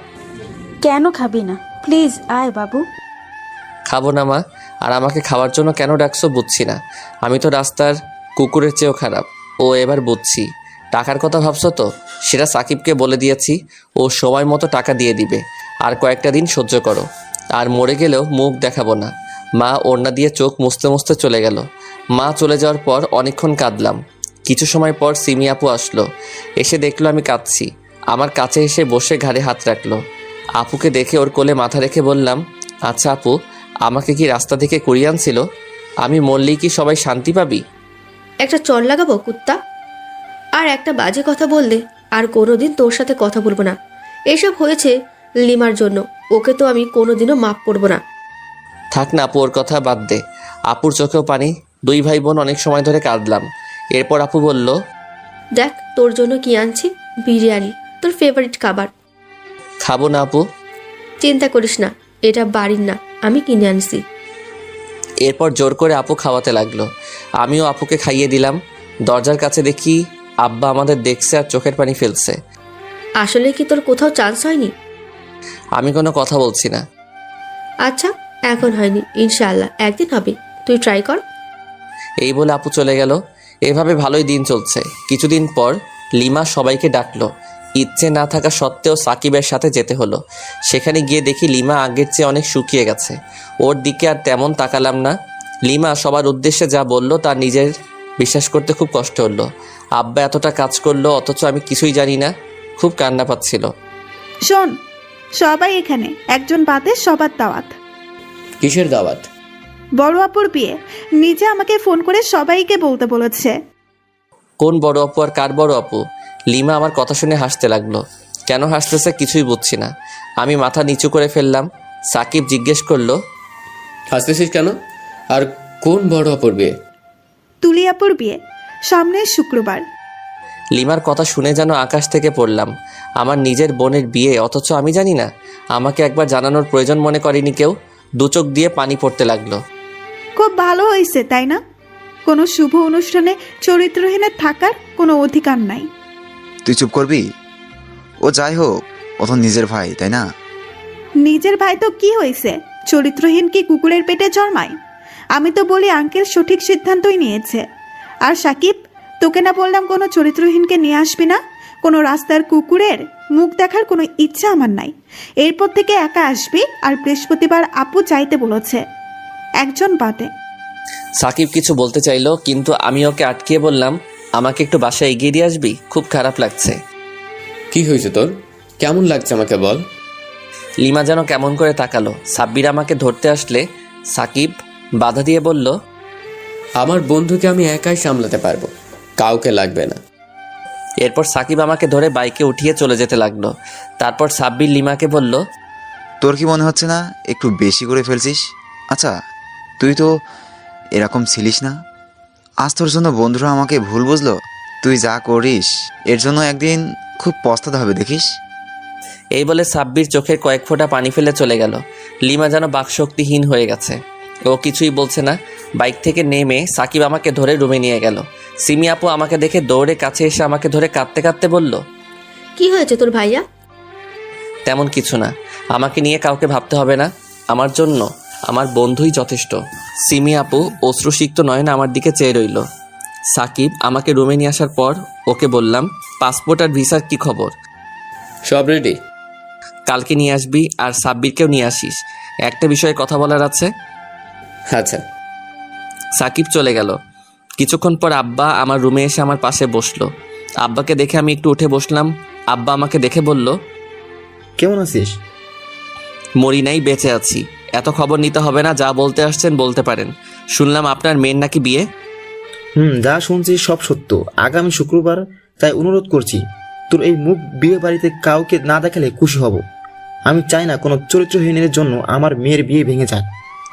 কেন খাবি না? প্লিজ আয় বাবু। খাবো না মা। আর আমাকে খাওয়ার জন্য কেন ডাকছো বুঝছি না। আমি তো রাস্তার কুকুরের চেয়েও খারাপ। ও এবার বুঝছি। টাকার কথা ভাবছো তো, সেটা সাকিবকে বলে দিয়েছি। ও সময় মতো টাকা দিয়ে দিবে। আর কয়েকটা দিন সহ্য করো। আর মরে গেলেও মুখ দেখাবো না। মা ওড়না দিয়ে চোখ মুছতে মুছতে চলে গেল। মা চলে যাওয়ার পর অনেকক্ষণ কাঁদলাম। কিছু সময় পর সিমি আপু আসলো। এসে দেখলো আমি কাঁদছি। আমার কাছে এসে বসে ঘাড়ে হাত রাখলো। আপুকে দেখে ওর কোলে মাথা রেখে বললাম, আচ্ছা আপু, আমাকে কি রাস্তা থেকে কুড়িয়ে আনছিল? আমি মরলেই কি সবাই শান্তি পাবি? একটা চর লাগাবো কুত্তা? আর একটা বাজে কথা বললে আর কোনোদিন তোর সাথে কথা বলবো না। এসব হয়েছে লিমার জন্য, ওকে তো আমি কোনোদিনও মাফ করবো না। থাক না আপু, ওর কথা বাদ দে। আপুর চোখেও পানি। দুই ভাই বোন অনেক সময় ধরে কাঁদলাম। এরপর আপু বলল, দেখ তোর জন্য কি আনছি, বিরিয়ানি, তোর ফেভারিট খাবার। খাবো না আপু। চিন্তা করিস না, এটা বাড়ির না, আমি কিনে আনছি। এরপর জোর করে আপু খাওয়াতে লাগলো। আমিও আপুকে খাইয়ে দিলাম। দরজার কাছে দেখি আব্বা আমাদের দেখছে আর চোখের পানি ফেলছে। আসলে কি তোর কোথাও চান্স হয়নি? আমি কোনো কথা বলছি না। আচ্ছা, এখন হয়নি, ইনশাআল্লাহ একদিন হবে, তুই ট্রাই কর। এই বলে আপু চলে গেল। এভাবে ভালোই দিন চলছে। কিছুদিন পর লিমা সবাইকে ডাকলো। ইচ্ছে না থাকা সত্ত্বেও সাকিবের সাথে যেতে হলো। সেখানে গিয়ে দেখি লিমা আগের চেয়ে অনেক শুকিয়ে গেছে। ওর দিকে আর তেমন তাকালাম না। লিমা সবার উদ্দেশ্যে যা বলল তা নিজের বিশ্বাস করতে খুব কষ্ট হলো। আব্বা এতটা কাজ করলো অথচ আমি কিছুই জানি না। খুব কান্না পাচ্ছিল। শোন, সবাই এখানে, একজন বাদে সবার দাওয়াত। কিসের দাওয়াত? বড় আপুর বিয়ে। নিজে আমাকে ফোন করে সবাইকে বলতে বলেছে। কোন বড় আপু আর কার বড় আপু? লিমা আমার কথা শুনে হাসতে লাগলো। কেন হাসতেছে কিছুই বুঝছি না। আমি মাথা নিচু করে ফেললাম। সাকিব জিজ্ঞেস করলো, হাসতেছিস কেন? আর কোন বড় অপর বিয়ে? তুলিয়াপুর বিয়ে সামনের শুক্রবার। লিমার কথা শুনে যেন আকাশ থেকে পড়লাম। আমার নিজের বোনের বিয়ে, অথচ আমি জানি না। আমাকে একবার জানানোর প্রয়োজন মনে করেনি কেউ। দু চোখ দিয়ে পানি পড়তে লাগলো। খুব ভালো হয়েছে তাই না? কোনো শুভ অনুষ্ঠানে চরিত্রহীনের থাকার কোনো অধিকার নাই। তুই চুপ করবি? ও যাই হোক, ও তো নিজের ভাই, তাই না? নিজের ভাই তো কি হয়েছে? চরিত্রহীন কি কুকুরের পেটে জন্মায়? আমি তো বলি আঙ্কেল সঠিক সিদ্ধান্তই নিয়েছে। আর সাকিব, তোকে না বললাম কোনো চরিত্রহীনকে নিয়ে আসবি না? কোনো রাস্তার কুকুরের মুখ দেখার কোনো ইচ্ছা আমার নাই। এরপর থেকে একা আসবি, আর বৃহস্পতিবার আপু চাইতে বলেছে, একজন বাদে। সাকিব কিছু বলতে চাইলো, কিন্তু আমি ওকে আটকিয়ে বললাম, আমাকে একটু বাসায় এগিয়ে দিয়ে আসবি, খুব খারাপ লাগছে। কি হয়েছে তোর? কেমন লাগছে আমাকে বল। লিমা যেন কেমন করে তাকালো। সাব্বির আমাকে ধরতে আসলে সাকিব বাধা দিয়ে বলল, আমার বন্ধুকে আমি একাই সামলাতে পারবো, কাউকে লাগবে না। এরপর সাকিব আমাকে ধরে বাইকে উঠিয়ে চলে যেতে লাগলো। তারপর সাব্বির লিমাকে বলল, তোর কি মনে হচ্ছে না একটু বেশি করে ফেলছিস? আচ্ছা, তুই তো এরকম ছিলিস না। আজ তোর জন্য বন্ধুরা আমাকে ভুল বুঝলো। তুই যা করিস এর জন্য একদিন খুব পস্তাতে হবে, দেখিস। এই বলে সাব্বির চোখের কয়েক ফোঁটা পানি ফেলে চলে গেল। লিমা যেন বাকশক্তিহীন হয়ে গেছে। ও কিছুই বলছে না। বাইক থেকে নেমে সাকিব আমাকে ধরে রুমে নিয়ে গেল। সিমি আপু আমাকে দেখে দৌড়ে কাছে এসে আমাকে ধরে কাঁদতে কাঁদতে বলল, কি হয়েছে তোর ভাইয়া? তেমন কিছু না, আমাকে নিয়ে কাউকে ভাবতে হবে না, আমার জন্য আমার বন্ধুই যথেষ্ট। সিমি আপু অশ্রুসিক্ত নয়নে আমার দিকে চেয়ে রইল। সাকিব আমাকে রুমে নিয়ে আসার পর ওকে বললাম, পাসপোর্ট আর ভিসার কি খবর? সব রেডি। কালকে নিয়ে আসবি, আর সাব্বিরকেও নিয়ে আসিস, একটা বিষয়ে কথা বলার আছে। আচ্ছা। সাকিব চলে গেল। কিছুক্ষণ পর আব্বা আমার রুমে এসে আমার পাশে বসলো। আব্বাকে দেখে আমি একটু উঠে বসলাম। আব্বা আমাকে দেখে বলল, কেমন আছিস? মরি নাই, বেঁচে আছি। এত খবর নিতে হবে না, যা বলতে আসছেন বলতে পারেন। শুনলাম আপনার মেয়ের নাকি বিয়ে। যা শুনছি সব সত্য। আগামী শুক্রবার, তাই অনুরোধ করছি, তোর এই মুখ বিয়ে বাড়িতে কাউকে না দেখালে খুশি হব। আমি চাই না কোনো চরিত্রহীনের জন্য আমার মেয়ের বিয়ে ভেঙে যাক।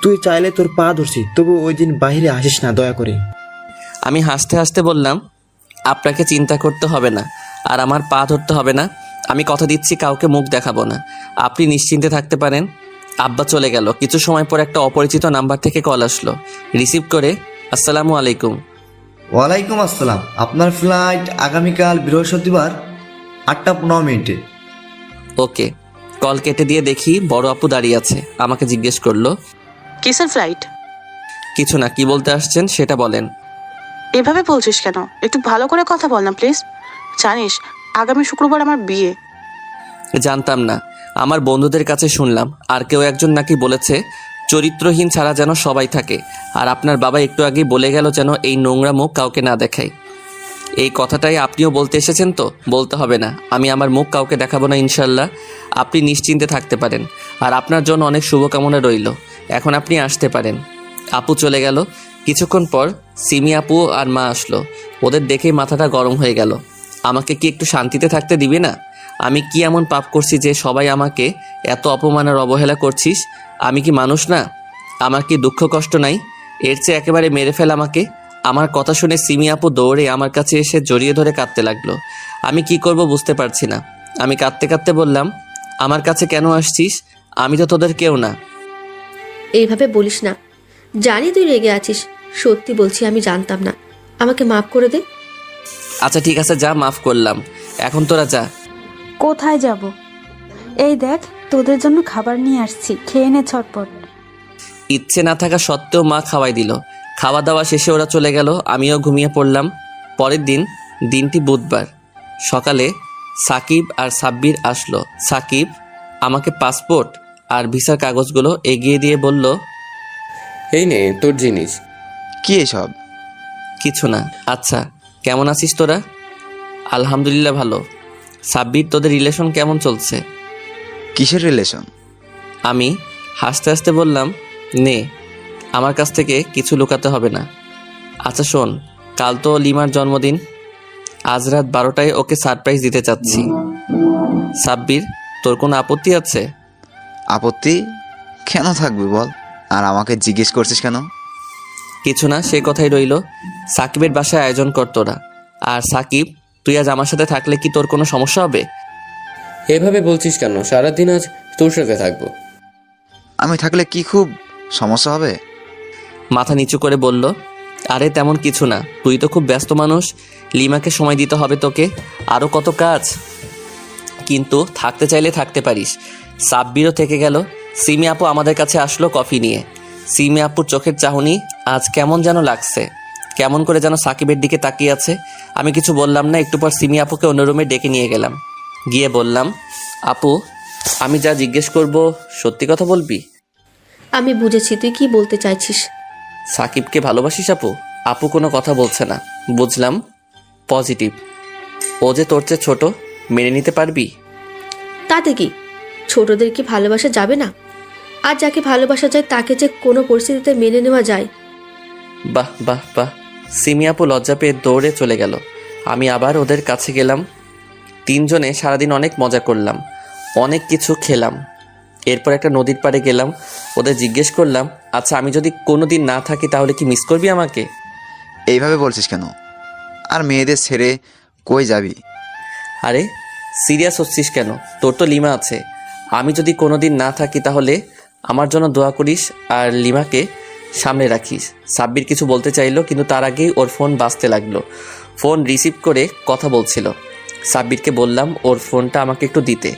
তুই চাইলে তোর পা ধরছি, তবু ওই দিন বাইরে আসিস না, দয়া করে। আমি হাসতে হাসতে বললাম, আপনাকে চিন্তা করতে হবে না, আর আমার পা ধরতে হবে না। আমি কথা দিচ্ছি কাউকে মুখ দেখাবো না, আপনি নিশ্চিন্তে থাকতে পারেন। আব্বা চলে গেল। কিছু সময় পর একটা অপরিচিত নাম্বার থেকে কল আসলো। রিসিভ করে, আসসালামু আলাইকুম। ওয়ালাইকুম আসসালাম। আপনার ফ্লাইট আগামীকাল বৃহস্পতিবার 8:15। ওকে। কল কেটে দিয়ে দেখি বড় আপু দাঁড়িয়ে আছে। আমাকে জিজ্ঞেস করলো, কিসের ফ্লাইট? কিছু না, কি বলতে আসছেন সেটা বলেন। এভাবে বলছিস কেন? একটু ভালো করে কথা বল না প্লিজ। জানিস আগামী শুক্রবার আমার বিয়ে। জানতাম না, আমার বন্ধুদের কাছে শুনলাম, আর কেউ একজন নাকি বলেছে চরিত্রহীন ছাড়া যেন সবাই থাকে। আর আপনার বাবা একটু আগেই বলে গেল যেন এই নোংরা মুখ কাউকে না দেখাই। এই কথাটাই আপনিও বলতে এসেছেন তো? বলতে হবে না, আমি আমার মুখ কাউকে দেখাবো না ইনশাল্লাহ। আপনি নিশ্চিন্তে থাকতে পারেন, আর আপনার জন্য অনেক শুভকামনা রইল। এখন আপনি আসতে পারেন। আপু চলে গেল। কিছুক্ষণ পর সিমি আপু আর মা আসলো। ওদের দেখেই মাথাটা গরম হয়ে গেল। আমাকে কি একটু শান্তিতে থাকতে দিবে না? আমি কি এমন পাপ করছি যে সবাই আমাকে এত অপমান আর অবহেলা করছিস? আমি কি মানুষ না? আমার কি দুঃখ কষ্ট নাই? এর চেয়ে একেবারে মেরে ফেল আমাকে। আমার কথা শুনে সিমি আপু দৌড়ে আমার কাছে এসে জড়িয়ে ধরে কাঁদতে লাগলো। আমি কি করব বুঝতে পারছি না। আমি কাঁদতে কাঁদতে বললাম, আমার কাছে কেন আসছিস? আমি তো তোদের কেউ না। এইভাবে বলিস না, জানি তুই রেগে আছিস। সত্যি বলছি, আমি জানতাম না। আমাকে মাফ করে দে। আচ্ছা ঠিক আছে, যা, মাফ করলাম। এখন তোরা যা। কোথায় যাব? এই দেখ, তোদের জন্য খাবার নিয়ে আসছি, খেয়ে নে ছটপট। ইচ্ছে না থাকা সত্ত্বেও মা খাওয়াই দিল। খাওয়া দাওয়া শেষে ওরা চলে গেল। আমিও ঘুমিয়ে পড়লাম। পরের দিন, দিনটি বুধবার, সকালে সাকিব আর সাব্বির আসলো। সাকিব আমাকে পাসপোর্ট আর ভিসার কাগজগুলো এগিয়ে দিয়ে বলল, এই নে তোর জিনিস। কি এসব? কিছু না। আচ্ছা, কেমন আছিস তোরা? আলহামদুলিল্লাহ ভালো। সাব্বির, তোদের রিলেশন কেমন চলছে? কিসের রিলেশন? আমি হাসতে হাসতে বললাম, নে, আমার কাছ থেকে কিছু লুকাতে হবে না। আচ্ছা শোন, কাল তো লিমার জন্মদিন। আজ রাত 12টায় ওকে সারপ্রাইজ দিতে চাচ্ছি। সাব্বির, তোর কোনো আপত্তি আছে? আপত্তি? কেন থাকবে বল? আর আমাকে জিজ্ঞেস করছিস কেন? কিছু না, সে কথাই রইল। সাকিবের বাসায় আয়োজন কর তোরা। আর সাকিব, তুই আজ আমার সাথে থাকলে কি তোর কোনো সমস্যা হবে? এভাবে বলছিস কেন? সারাদিন আজ তোর সাথে থাকবো। আমি থাকলে কি খুব সমস্যা হবে? মাথা নিচু করে বলল, আরে তেমন কিছু না, তুই তো খুব ব্যস্ত মানুষ। লিমাকে সময় দিতে হবে তোকে, আরও কত কাজ। কিন্তু থাকতে চাইলে থাকতে পারিস। সাব্বিরও থেকে গেল। সিমি আপু আমাদের কাছে আসলো কফি নিয়ে। সিমি আপুর চোখের চাহনি আজ কেমন যেন লাগছে, কেমন করে যেন সাকিবের দিকে তাকিয়ে আছে। আমি কিছু বললাম না। একটু পর সিমি আপুকে অন্য রুমে ডেকে নিয়ে গেলাম। গিয়ে বললাম, আপু, আমি যা জিজ্ঞেস করব সত্যি কথা বলবি? আমি বুঝেছি তুই কি বলতে চাইছিস। সাকিবকে ভালোবাসিস আপু? আপু কোনো কথা বলছে না। বুঝলাম, পজিটিভ। ও যে তোর চেয়ে ছোট, মেনে নিতে পারবি? তাতে কি, ছোটদের কি ভালোবাসা যাবে না? আর যাকে ভালোবাসা যায় তাকে যে কোনো পরিস্থিতিতে মেনে নেওয়া যায়। বাহ বাহ বাহ। সিমি আপু লজ্জা পেয়ে দৌড়ে চলে গেল। আমি আবার ওদের কাছে গেলাম। তিনজনে সারাদিন অনেক মজা করলাম, অনেক কিছু খেলাম। এরপর একটা নদীর পাড়ে গেলাম। ওদের জিজ্ঞেস করলাম, আচ্ছা আমি যদি কোনো দিন না থাকি তাহলে কি মিস করবি আমাকে? এইভাবে বলছিস কেন? আর মেয়েদের ছেড়ে কই যাবি? আরে সিরিয়াস হচ্ছিস কেন? তোর তো লিমা আছে। আমি যদি কোনো দিন না থাকি তাহলে আমার জন্য দোয়া করিস আর লিমাকে সামনে রাখিস। সাব্বির কিছু বলতে চাইলো, কিন্তু তার আগেই ওর ফোন বাজতে লাগলো। ফোন রিসিভ করে কথা বলছিল। সাব্বিরকে বললাম ওর ফোনটা আমাকে একটু দিতে।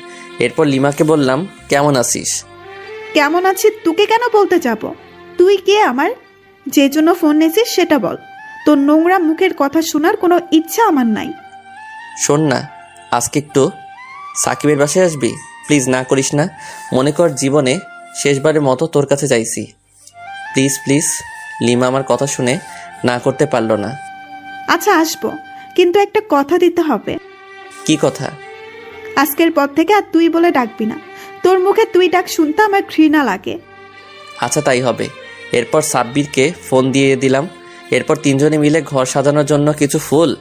এরপর লিমাকে বললাম, কেমন আছিস? কেমন আছি তোকে কেন বলতে যাব? তুই কে আমার? যে জন্য ফোন নিয়েছিস সেটা বল। তোর নোংরা মুখের কথা শোনার কোনো ইচ্ছা আমার নাই। শোন না, আজকে একটু সাকিবের বাসায় আসবি? প্লিজ, না করিস না। মনে কর জীবনে শেষবারের মতো তোর কাছে যাইছি। Please please. লিমা আমার কথা শুনে না করতে পারলো না। আচ্ছা আসবো, কিন্তু একটা কথা দিতে হবে। কি কথা? আজকের পর থেকে আর তুই বলে ডাকবি না। তোর মুখে তুই ডাক শুনতে আমার ঘৃণা লাগে। আচ্ছা তাই হবে। এরপর সাব্বিরকে ফোন দিয়ে দিলাম। এরপর তিনজনে মিলে ঘর সাজানোর জন্য কিছু ফুল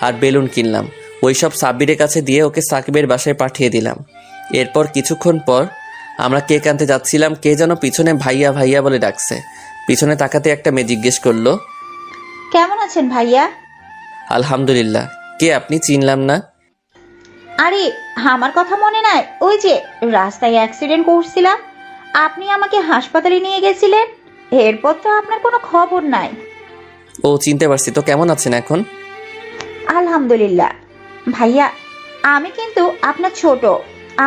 আর বেলুন কিনলাম। ওইসব সাব্বিরের কাছে দিয়ে ওকে সাকিবের বাসায় পাঠিয়ে দিলাম। এরপর কিছুক্ষণ পর আমরা কেক আনতে যাচ্ছিলাম। কে যেন পিছনে ভাইয়া ভাইয়া বলে ডাকছে। পিছনে তাকাতে একটা মেয়ে জিজ্ঞেস করলো, কেমন আছেন ভাইয়া? আলহামদুলিল্লাহ। কে আপনি? চিনলাম না। আরে আমার কথা মনে নাই? ওই যে রাস্তায় অ্যাক্সিডেন্ট করছিলাম, আপনি আমাকে হাসপাতালে নিয়ে গেছিলেন, এরপর তো আপনার কোনো খবর নাই। ও, চিনতে পারছি। তো কেমন আছেন এখন? আলহামদুলিল্লাহ। ভাইয়া, আমি কিন্তু আপনার ছোট,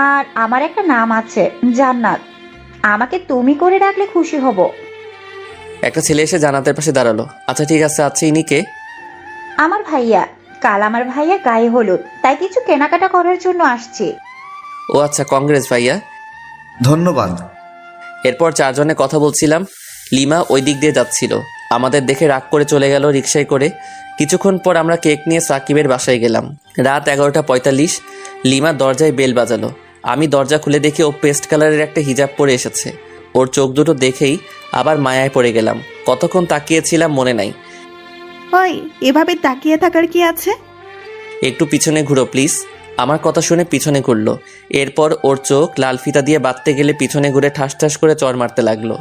আর আমার একটা নাম আছে জান্নাত। আমাকে তুমি করে ডাকলে খুশি হব। একটা ছেলে এসে জান্নাতের পাশে দাঁড়ালো। আচ্ছা ঠিক আছে। আচ্ছা ইনি কে? আমার ভাইয়া। কাল আমার ভাইয়া গায়ে হলুদ, তাই কিছু কেনাকাটা করার জন্য আসছি। ও আচ্ছা, কংগ্রেস ভাইয়া। ধন্যবাদ। এরপর চারজনে কথা বলছিলাম। লিমা ওই দিক দিয়ে যাচ্ছিল, আমাদের দেখে রাগ করে চলে গেল রিকশায় করে। কিছুক্ষণ পর আমরা কেক নিয়ে সাকিবের বাসায় গেলাম। রাত 11:45। লিমা দরজায় বেল বাজালো। আমি দরজা খুলে দেখি ও পেস্ট কালারের একটা হিজাব পরে এসেছে। ওর চোখ দুটো দেখেই আবার মায়ায় পড়ে গেলাম। কতক্ষণ তাকিয়েছিলাম মনে নাই। ওই, এভাবে তাকিয়ে থাকার কি আছে? একটু পিছনে ঘুরো প্লিজ। আমার কথা শুনে পিছনে ঘুরলো। এরপর ওর চোখ লাল ফিতা দিয়ে বাঁধতে গেলে পিছনে ঘুরে ঠাস ঠাস করে চড় মারতে লাগলো।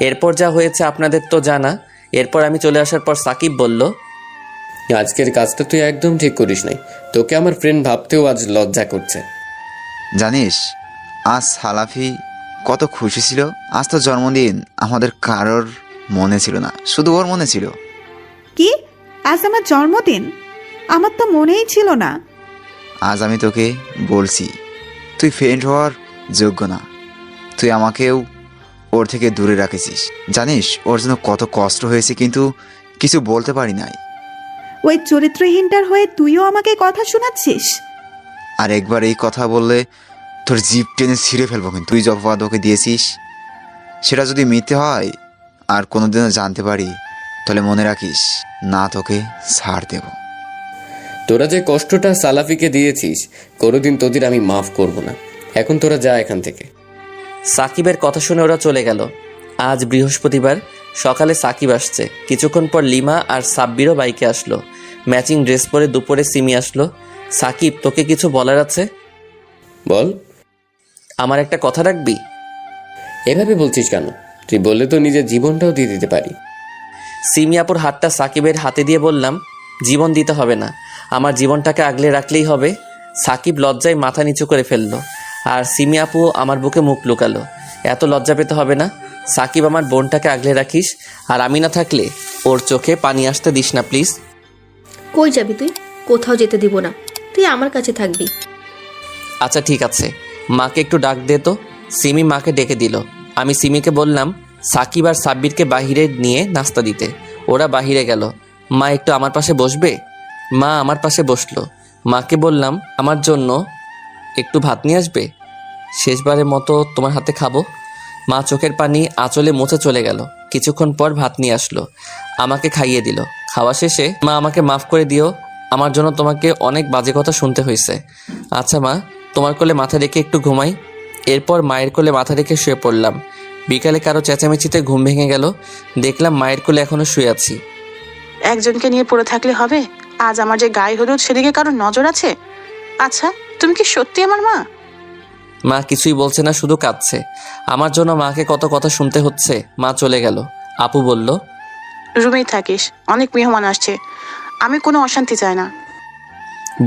এরপর যা হয়েছে আপনাদের তো জানা। এরপর আমি চলে আসার পর সাকিব বলল, আজকের কাজটা তুই একদম ঠিক করিস নাই। তোকে আমার ফ্রেন্ড ভাবতেও আজ লজ্জা করছে। জানিস আজ সালাফি কত খুশি ছিল। আজ তো জন্মদিন আমাদের কারোর মনে ছিল না, শুধু ওর মনে ছিল। কি? আজ আমার জন্মদিন? আমার তো মনেই ছিল না। আজ আমি তোকে বলছি তুই ফ্রেন্ড হওয়ার যোগ্য না। তুই আমাকেও ওর থেকে দূরে রাখেছিস। জানিস ওর জন্য কত কষ্ট হয়েছে, কিন্তু কিছু বলতে পারি নাই। ওই চরিত্রহীনটার হয়ে তুইও আমাকে কথা শোনাচ্ছিস? আর একবার এই কথা বললে তোর জিভ টেনে ছিঁড়ে ফেলবো। কিন্তু তুই যে অপবাদ ওকে দিয়েছিস সেটা যদি মিথ্যে হয় আর কোনোদিনও জানতে পারি, তাহলে মনে রাখিস না তোকে ছাড় দেব। তোরা যে কষ্টটা সালাফিকে দিয়েছিস কোনোদিন তোদের আমি মাফ করব না। এখন তোরা যা এখান থেকে। সাকিবের কথা শুনে ওরা চলে গেল। আজ বৃহস্পতিবার সকালে সাকিব আসছে। কিছুক্ষণ পর লিমা আর সাব্বিরও বাইকে আসলো। ম্যাচিং ড্রেস পরে দুপুরে সিমি আসলো। সাকিব, তোকে কিছু বলার আছে। বল। আমার একটা কথা রাখবি? এভাবে বলছিস কেন? তুই বললে তো নিজের জীবনটাও দিয়ে দিতে পারি। সিমি আপুর হাতটা সাকিবের হাতে দিয়ে বললাম, জীবন দিতে হবে না, আমার জীবনটাকে আগলে রাখলেই হবে। সাকিব লজ্জায় মাথা নিচু করে ফেললো, আর সিমি আপু আমার বুকে মুখ লুকালো। এত লজ্জা পেতে হবে না। সাকিব, আমার বোনটাকে আগলে রাখিস, আর আমি না থাকলে ওর চোখে পানি আসতে দিস না প্লিজ। কই যাবি তুই? কোথাও যেতে দিব না, তুই আমার কাছে থাকবি। আচ্ছা ঠিক আছে, মাকে একটু ডাক দে তো। সিমি মাকে ডেকে দিল। আমি সিমিকে বললাম সাকিব আর সাব্বিরকে বাহিরে নিয়ে নাস্তা দিতে। ওরা বাহিরে গেল। মা একটু আমার পাশে বসবে? মা আমার পাশে বসলো। মাকে বললাম আমার জন্য একটু ভাত নিয়ে আসবে, শেষবারের মতো তোমার হাতে খাবো। মা চোখের পানি আঁচলে মুছে চলে গেল। কিছুক্ষণ পর ভাত নিয়ে আসলো, আমাকে খাইয়ে দিল। খাওয়া শেষে, মা আমাকে মাফ করে দিও, আমার জন্য তোমাকে অনেক বাজে কথা শুনতে হয়েছে। আচ্ছা মা, তোমার কোলে মাথা রেখে একটু ঘুমাই। এরপর মায়ের কোলে মাথা রেখে শুয়ে পড়লাম। বিকালে কারো চেঁচামেচিতে ঘুম ভেঙে গেল। দেখলাম মায়ের কোলে এখনো শুয়ে আছি। একজনকে নিয়ে পড়ে থাকলে হবে? আজ আমার যে গায়ে হলুদ, সেদিকে কারো নজর আছে? আচ্ছা, তুমি কি সত্যি আমার মা? মা কিছুই বলছে না, শুধু কাঁদছে। আমার জন্য মাকে কত কথা শুনতে হচ্ছে। মা চলে গেল। আপু বলল, রুমেই থাকিস, অনেক মেহমান আসছে, আমি কোনো অশান্তি চাই না।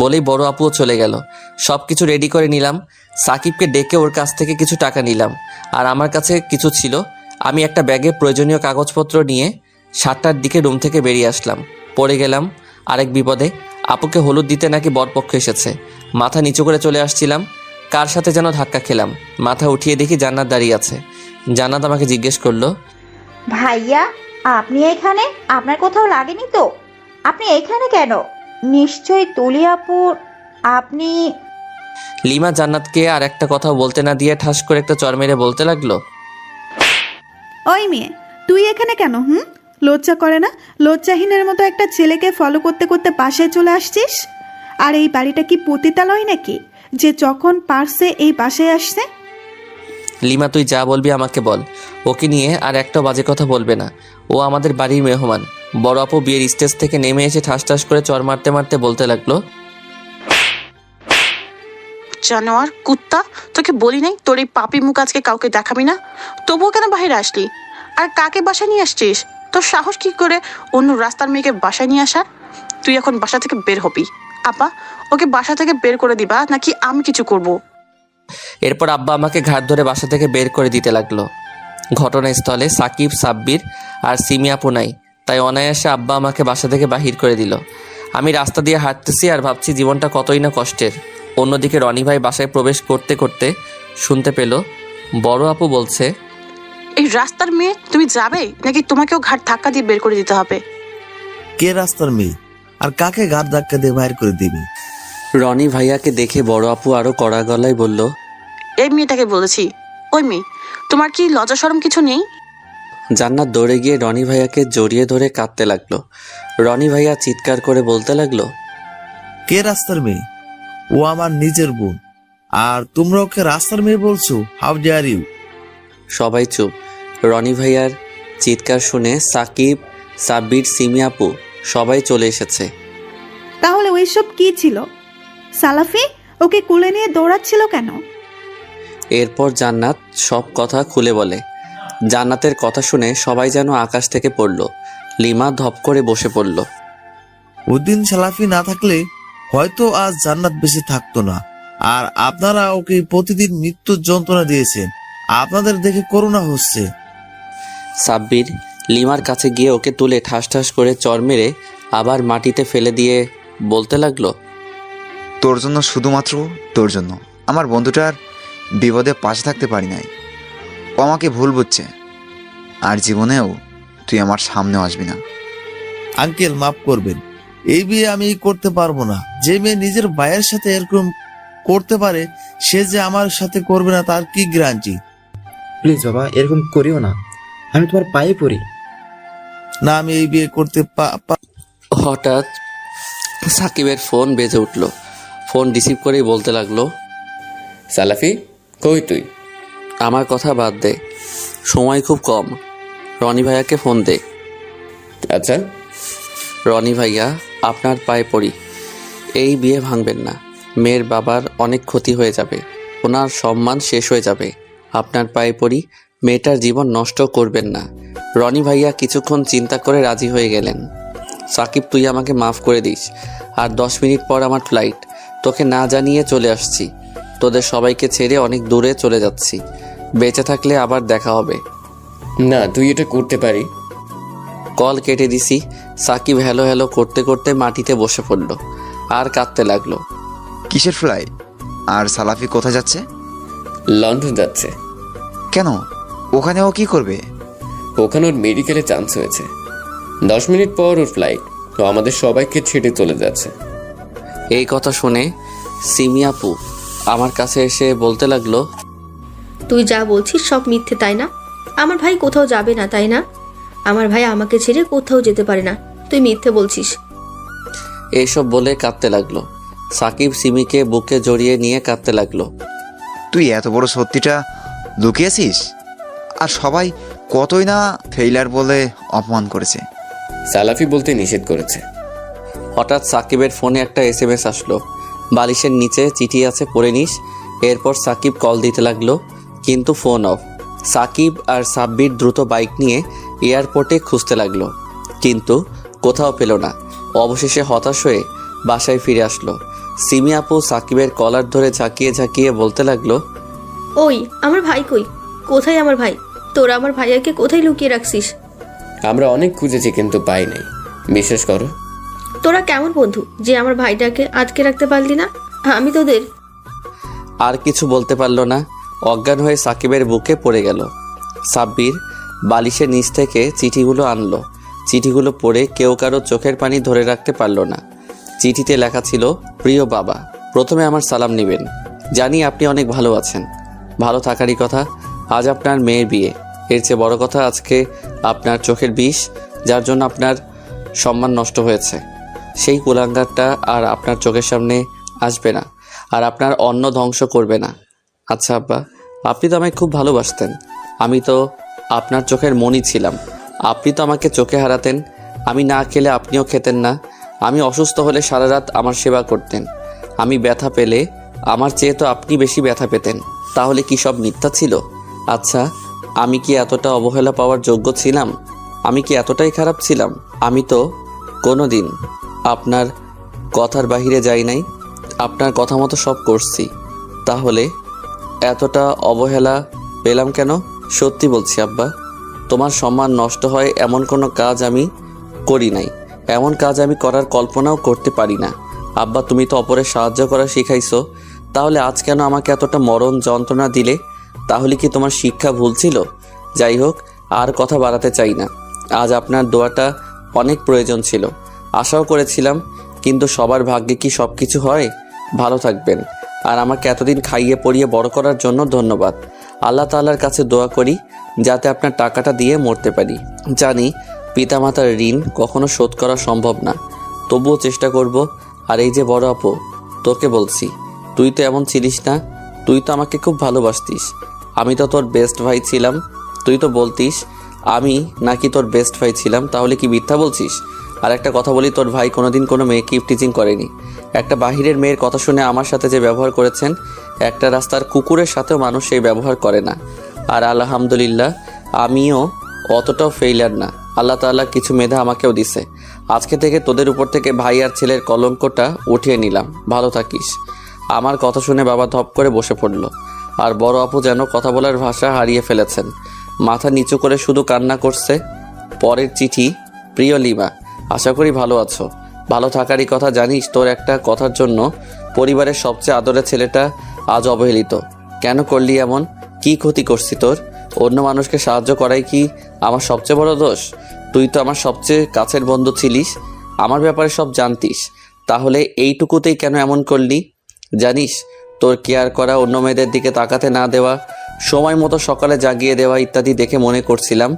বলেই বড় আপুও চলে গেল। সব কিছু রেডি করে নিলাম। সাকিবকে ডেকে ওর কাছ থেকে কিছু টাকা নিলাম, আর আমার কাছে কিছু ছিল। আমি একটা ব্যাগে প্রয়োজনীয় কাগজপত্র নিয়ে 7টার দিকে রুম থেকে বেরিয়ে আসলাম। পড়ে গেলাম আরেক বিপদে। আপুকে হলুদ দিতে নাকি বরপক্ষ এসেছে। মাথা নিচু করে চলে আসছিলাম, কার সাথে যেন ধাক্কা খেলাম। মাথা উঠিয়ে দেখি জান্নাত দাঁড়িয়ে আছে। জান্নাত আমাকে জিজ্ঞেস করলো, ভাইয়া, আপনি এখানে? আপনার কোথাও লাগেনি তো? আপনি এখানে কেন? নিশ্চয়ই তুলি আপুর। আপনি? লিমা জান্নাতকে আর একটা কথা বলতে না দিয়ে ঠাস করে একটা চর মেরে বলতে লাগলো, ওই মেয়ে, তুই এখানে কেন? লজ্জা করে না? লজ্জাহীনের মতো একটা ছেলেকে ফলো করতে করতে বাসায় চলে আসছিস? আর এই বাড়িটা কি পতিতালয় নাকি, যে যখন পারছে এই বাসায় আসছে? লিমা তুই যা বলবি আমাকে বল, ওকে নিয়ে আর একটা বাজে কথা বলবে না। ও আমাদের বাড়ির মেহমান। বড় আপু বিয়ের স্টেজ থেকে নেমে এসে ঠাস ঠাস করে চর মারতে মারতে বলতে লাগলো, জানোয়ার, কুত্তা, তোকে বলি নাই তোর এই পাপি মুখ আজকে কাউকে দেখাবি না? তবুও কেন বাহিরে আসলি? আর কাকে বাসায় নিয়ে আসছিস? তোর সাহস কি করে অন্য রাস্তার মেয়েকে বাসায় নিয়ে আসার? তুই এখন বাসা থেকে বের হবি। আপা, ওকে বাসা থেকে বের করে দিবা নাকি আমি কিছু করব? এরপর আব্বা আমাকে ঘাট ধরে বাসা থেকে বের করে দিতে লাগলো। ঘটনাস্থলে সাকিব, সাব্বির আর সিমি আপু নাই, তাই অনায়াসে আব্বা আমাকে বাসা থেকে বাহির করে দিল। আমি রাস্তা দিয়ে হাঁটতেছি আর ভাবছি জীবনটা কতই না কষ্টের। অন্যদিকে রনি ভাই বাসায় প্রবেশ করতে করতে শুনতে পেল বড় আপু বলছে, এই রাস্তার মেয়ে তুমি যাবে নাকি তোমাকেও ঘাট ধাক্কা দিয়ে বের করে দিতে হবে? কে রাস্তার মেয়ে আর কাকে ঘাট ধাক্কা দিয়ে বাইর করে দিবি? রনি ভাইয়াকে দেখে বড় আপু আরো কড়া গলায় বলল, এই মেয়েটাকে বলেছি। ওই মেয়ে, তোমার কি লজ্জা শরম কিছু নেই? জান্নাত দৌড়ে গিয়ে রনি ভাইয়াকে জড়িয়ে ধরে কাঁদতে লাগলো। রনি ভাইয়া চিৎকার করে বলতে লাগলো, কে রাস্তার মেয়ে? ও আমার নিজের বোন, আর তোমরা ওকে রাস্তার মেয়ে বলছো? How dare you! সবাই চুপ। রনি ভাইয়ার চিৎকার শুনে সাকিব, সাব্বির, সিমি আপু সবাই চলে এসেছে। তাহলে ওইসব কি ছিল? সালাফি ওকে কুলে নিয়ে দৌড়াচ্ছিল কেন? এরপর জান্নাত সব কথা খুলে বলে। জান্নাতের কথা শুনে সবাই যেন আকাশ থেকে পড়ল। লিমা ধপ করে বসে পড়ল। ওদিন সালাফি না থাকলে হয়তো আজ জান্নাত বেঁচে থাকতো না। আর আপনারা ওকে প্রতিদিন মৃত্যুর যন্ত্রণা দিয়েছেন। আপনাদের দেখে করুণা হচ্ছে। সাব্বির লিমার কাছে গিয়ে ওকে তুলে ঠাস ঠাস করে চর মেরে আবার মাটিতে ফেলে দিয়ে বলতে লাগলো, তোর জন্য, শুধুমাত্র তোর জন্য আমার বন্ধুটার বিপদে পাশে থাকতে পারি নাই। ও আমাকে ভুল বুঝছে, আর জীবনেও তুই আমার সামনেও আসবি না। আঙ্কেল, মাফ করবেন, এই বিয়ে আমি করতে পারবো না। যে মেয়ে নিজের ভাইয়ের সাথে এরকম করতে পারে, সে যে আমার সাথে করবে না তার কি গ্যারান্টি? প্লিজ বাবা, এরকম করিও না, আমি তোমার পায়ে পড়ি। না, আমি এই বিয়ে করতে হঠাৎ সাকিবের ফোন বেজে উঠল। ফোন রিসিভ করেই বলতে লাগলো, সালাফি, কই তুই? আমার কথা বাদ দে, সময় খুব কম। রনি ভাইয়াকে ফোন দে। আচ্ছা। রনি ভাইয়া, আপনার পায়ে পড়ি, এই বিয়ে ভাঙবেন না। মেয়ের বাবার অনেক ক্ষতি হয়ে যাবে, ওনার সম্মান শেষ হয়ে যাবে। আপনার পায়ে পড়ি, মেয়েটার জীবন নষ্ট করবেন না। রনি ভাইয়া কিছুক্ষণ চিন্তা করে রাজি হয়ে গেলেন। সাকিব, তুই আমাকে মাফ করে দিস। আর 10 মিনিট পর আমার ফ্লাইট, তোকে না জানিয়ে চলে আসছি। তোদের সবাইকে ছেড়ে অনেক দূরে চলে যাচ্ছি। বেঁচে থাকলে আবার দেখা হবে। না, তুই এটা করতে পারি। কল কেটে দিছি। সাকিব হ্যালো হ্যালো করতে করতে মাটিতে বসে পড়ল আর কাঁদতে লাগলো। কিসের ফ্লাইট? আর সালাফি কোথায় যাচ্ছে? লন্ডন যাচ্ছে। কেন? ওখানে ও কি করবে? ওখানে ওর মেডিকেলে চান্স হয়েছে। 10 মিনিট পর ওর ফ্লাইট। ও আমাদের সবাইকে ছেড়ে চলে যাচ্ছে। এই কথা শুনে সিমি আপু আমার কাছে এসে বলতে লাগলো, তুই যা বলছিস সব মিথ্যে, তাই না? আমার ভাই কোথাও যাবে না, তাই না? আমার ভাই আমাকে ছেড়ে কোথাও যেতে পারে না। তুই মিথ্যে বলছিস। এইসব বলে কাঁদতে লাগলো। সাকিব সিমিকে বুকে জড়িয়ে নিয়ে কাঁদতে লাগলো। তুই এত বড় সত্যিটা লুকিয়েছিস? আর সবাই কতই না ফেইলার বলে অপমান করেছে। সালাফি বলতে নিষেধ করেছে। হঠাৎ সাকিবের ফোনে একটা SMS আসলো। বালিশের নিচে চিঠি আছে, পড়ে নিস। এরপর সাকিব কল দিতে লাগলো, কিন্তু ফোন অফ। সাকিব আর সাব্বির দ্রুত বাইক নিয়ে এয়ারপোর্টে খুঁজতে লাগলো, কিন্তু কোথাও পেল না। অবশেষে হতাশ হয়ে বাসায় ফিরে আসলো। সিমি আপু সাকিবের কলার ধরে ঝাঁকিয়ে ঝাঁকিয়ে বলতে লাগলো, ওই আমার ভাই কই? কোথায় আমার ভাই? তোরা আমার ভাইয়াকে কোথায় লুকিয়ে রাখছিস? আমরা অনেক খুঁজেছি কিন্তু পাই নাই। বিশ্বাস করো। তোরা কেমন বন্ধু যে আমার ভাইটাকে আটকে রাখতে পারলি না? আমি তোদের আর কিছু বলতে পারল না। অজ্ঞান হয়ে সাকিবের বুকে পড়ে গেল। সাব্বির বালিশের নিচ থেকে চিঠিগুলো আনলো। চিঠিগুলো পড়ে কেউ কারো চোখের পানি ধরে রাখতে পারল না। চিঠিতে লেখা ছিল, প্রিয় বাবা, প্রথমে আমার সালাম নেবেন। জানি আপনি অনেক ভালো আছেন। ভালো থাকারই কথা। আজ আপনার মেয়ের বিয়ে। এর চেয়ে বড় কথা, আজকে আপনার চোখের বিষ, যার জন্য আপনার সম্মান নষ্ট হয়েছে, সেই কুলাঙ্গারটা আর আপনার চোখের সামনে আসবে না, আর আপনার অন্ন ধ্বংস করবে না। আচ্ছা আব্বা, আপনি তো আমায় খুব ভালোবাসতেন। আমি তো আপনার চোখের মণি ছিলাম। আপনি তো আমাকে চোখে হারাতেন। আমি না খেলে আপনিও খেতেন না। আমি অসুস্থ হলে সারা রাত আমার সেবা করতেন। আমি ব্যথা পেলে আমার চেয়ে তো আপনি বেশি ব্যথা পেতেন। তাহলে কি সব মিথ্যা ছিল? আচ্ছা, আমি কি এতটা অবহেলা পাওয়ার যোগ্য ছিলাম? আমি কি এতটাই খারাপ ছিলাম? আমি তো কোনো দিন আপনার কথার বাহিরে যাই নাই। আপনার কথা মতো সব করছি। তাহলে এতটা অবহেলা পেলাম কেন? সত্যি বলছি আব্বা, তোমার সম্মান নষ্ট হয় এমন কোনো কাজ আমি করি নাই। এমন কাজ আমি করার কল্পনাও করতে পারি না। আব্বা, তুমি তো অপরের সাহায্য করা শিখাইছো, তাহলে আজ কেন আমাকে এতটা মরণ যন্ত্রণা দিলে? তাহলে কি তোমার শিক্ষা ভুল ছিল? যাই হোক, আর কথা বাড়াতে চাই না। আজ আপনার দোয়াটা অনেক প্রয়োজন ছিল। আশাও করেছিলাম, কিন্তু সবার ভাগ্যে কি সব কিছু হয়? ভালো থাকবেন। আর আমাকে এতদিন খাইয়ে পরিয়ে বড় করার জন্য ধন্যবাদ। আল্লাহ তাআলার কাছে দোয়া করি যাতে আপনার টাকাটা দিয়ে মরতে পারি। জানি পিতামাতার ঋণ কখনো শোধ করা সম্ভব না, তবুও চেষ্টা করব। আর এই যে বড় আপু, তোকে বলছি, তুই তো এমন ছিলিস না। তুই তো আমাকে খুব ভালোবাসতিস। আমি তো তোর বেস্ট ভাই ছিলাম। তুই তো বলতিস আমি নাকি তোর বেস্ট ভাই ছিলাম, তাহলে কি মিথ্যা বলছিস? আর একটা কথা বলি, তোর ভাই কোনোদিন কোনো মেয়েকে ইফটিজিং করেনি। একটা বাহিরের মেয়ের কথা শুনে আমার সাথে যে ব্যবহার করেছেন, একটা রাস্তার কুকুরের সাথেও মানুষ সেই ব্যবহার করে না। আর আলহামদুলিল্লাহ, আমিও অতটাও ফেইলার না। আল্লাহ তাআলা কিছু মেধা আমাকেও দিছে। আজকে থেকে তোদের উপর থেকে ভাই আর ছেলের কলঙ্কটা উঠিয়ে নিলাম। ভালো থাকিস। আমার কথা শুনে বাবা ধপ করে বসে পড়ল। আর বড় আপু যেন কথা বলার ভাষা হারিয়ে ফেলেছেন। মাথা নিচু করে শুধু কান্না করছে। পরের চিঠি, প্রিয় লিমা, আশা করি ভালো আছো। ভালো থাকারই কথা। জানিস, তোর একটা কথার জন্য পরিবারের সবচেয়ে আদরের ছেলেটা আজ অবহেলিত। কেন করলি এমন? কি ক্ষতি করছি তোর? অন্য মানুষকে সাহায্য করাই কি আমার সবচেয়ে বড় দোষ? তুই তো আমার সবচেয়ে কাছের বন্ধু ছিলিস, আমার ব্যাপারে সব জানতিস, তাহলে এইটুকুতেই কেন এমন করলি? জানিস, তোর কেয়ার করা, অন্য মেয়েদের দিকে তাকাতে না দেওয়া, সময় মতো সকালে জাগিয়ে দেওয়া ইত্যাদি দেখে মনে করছিলাম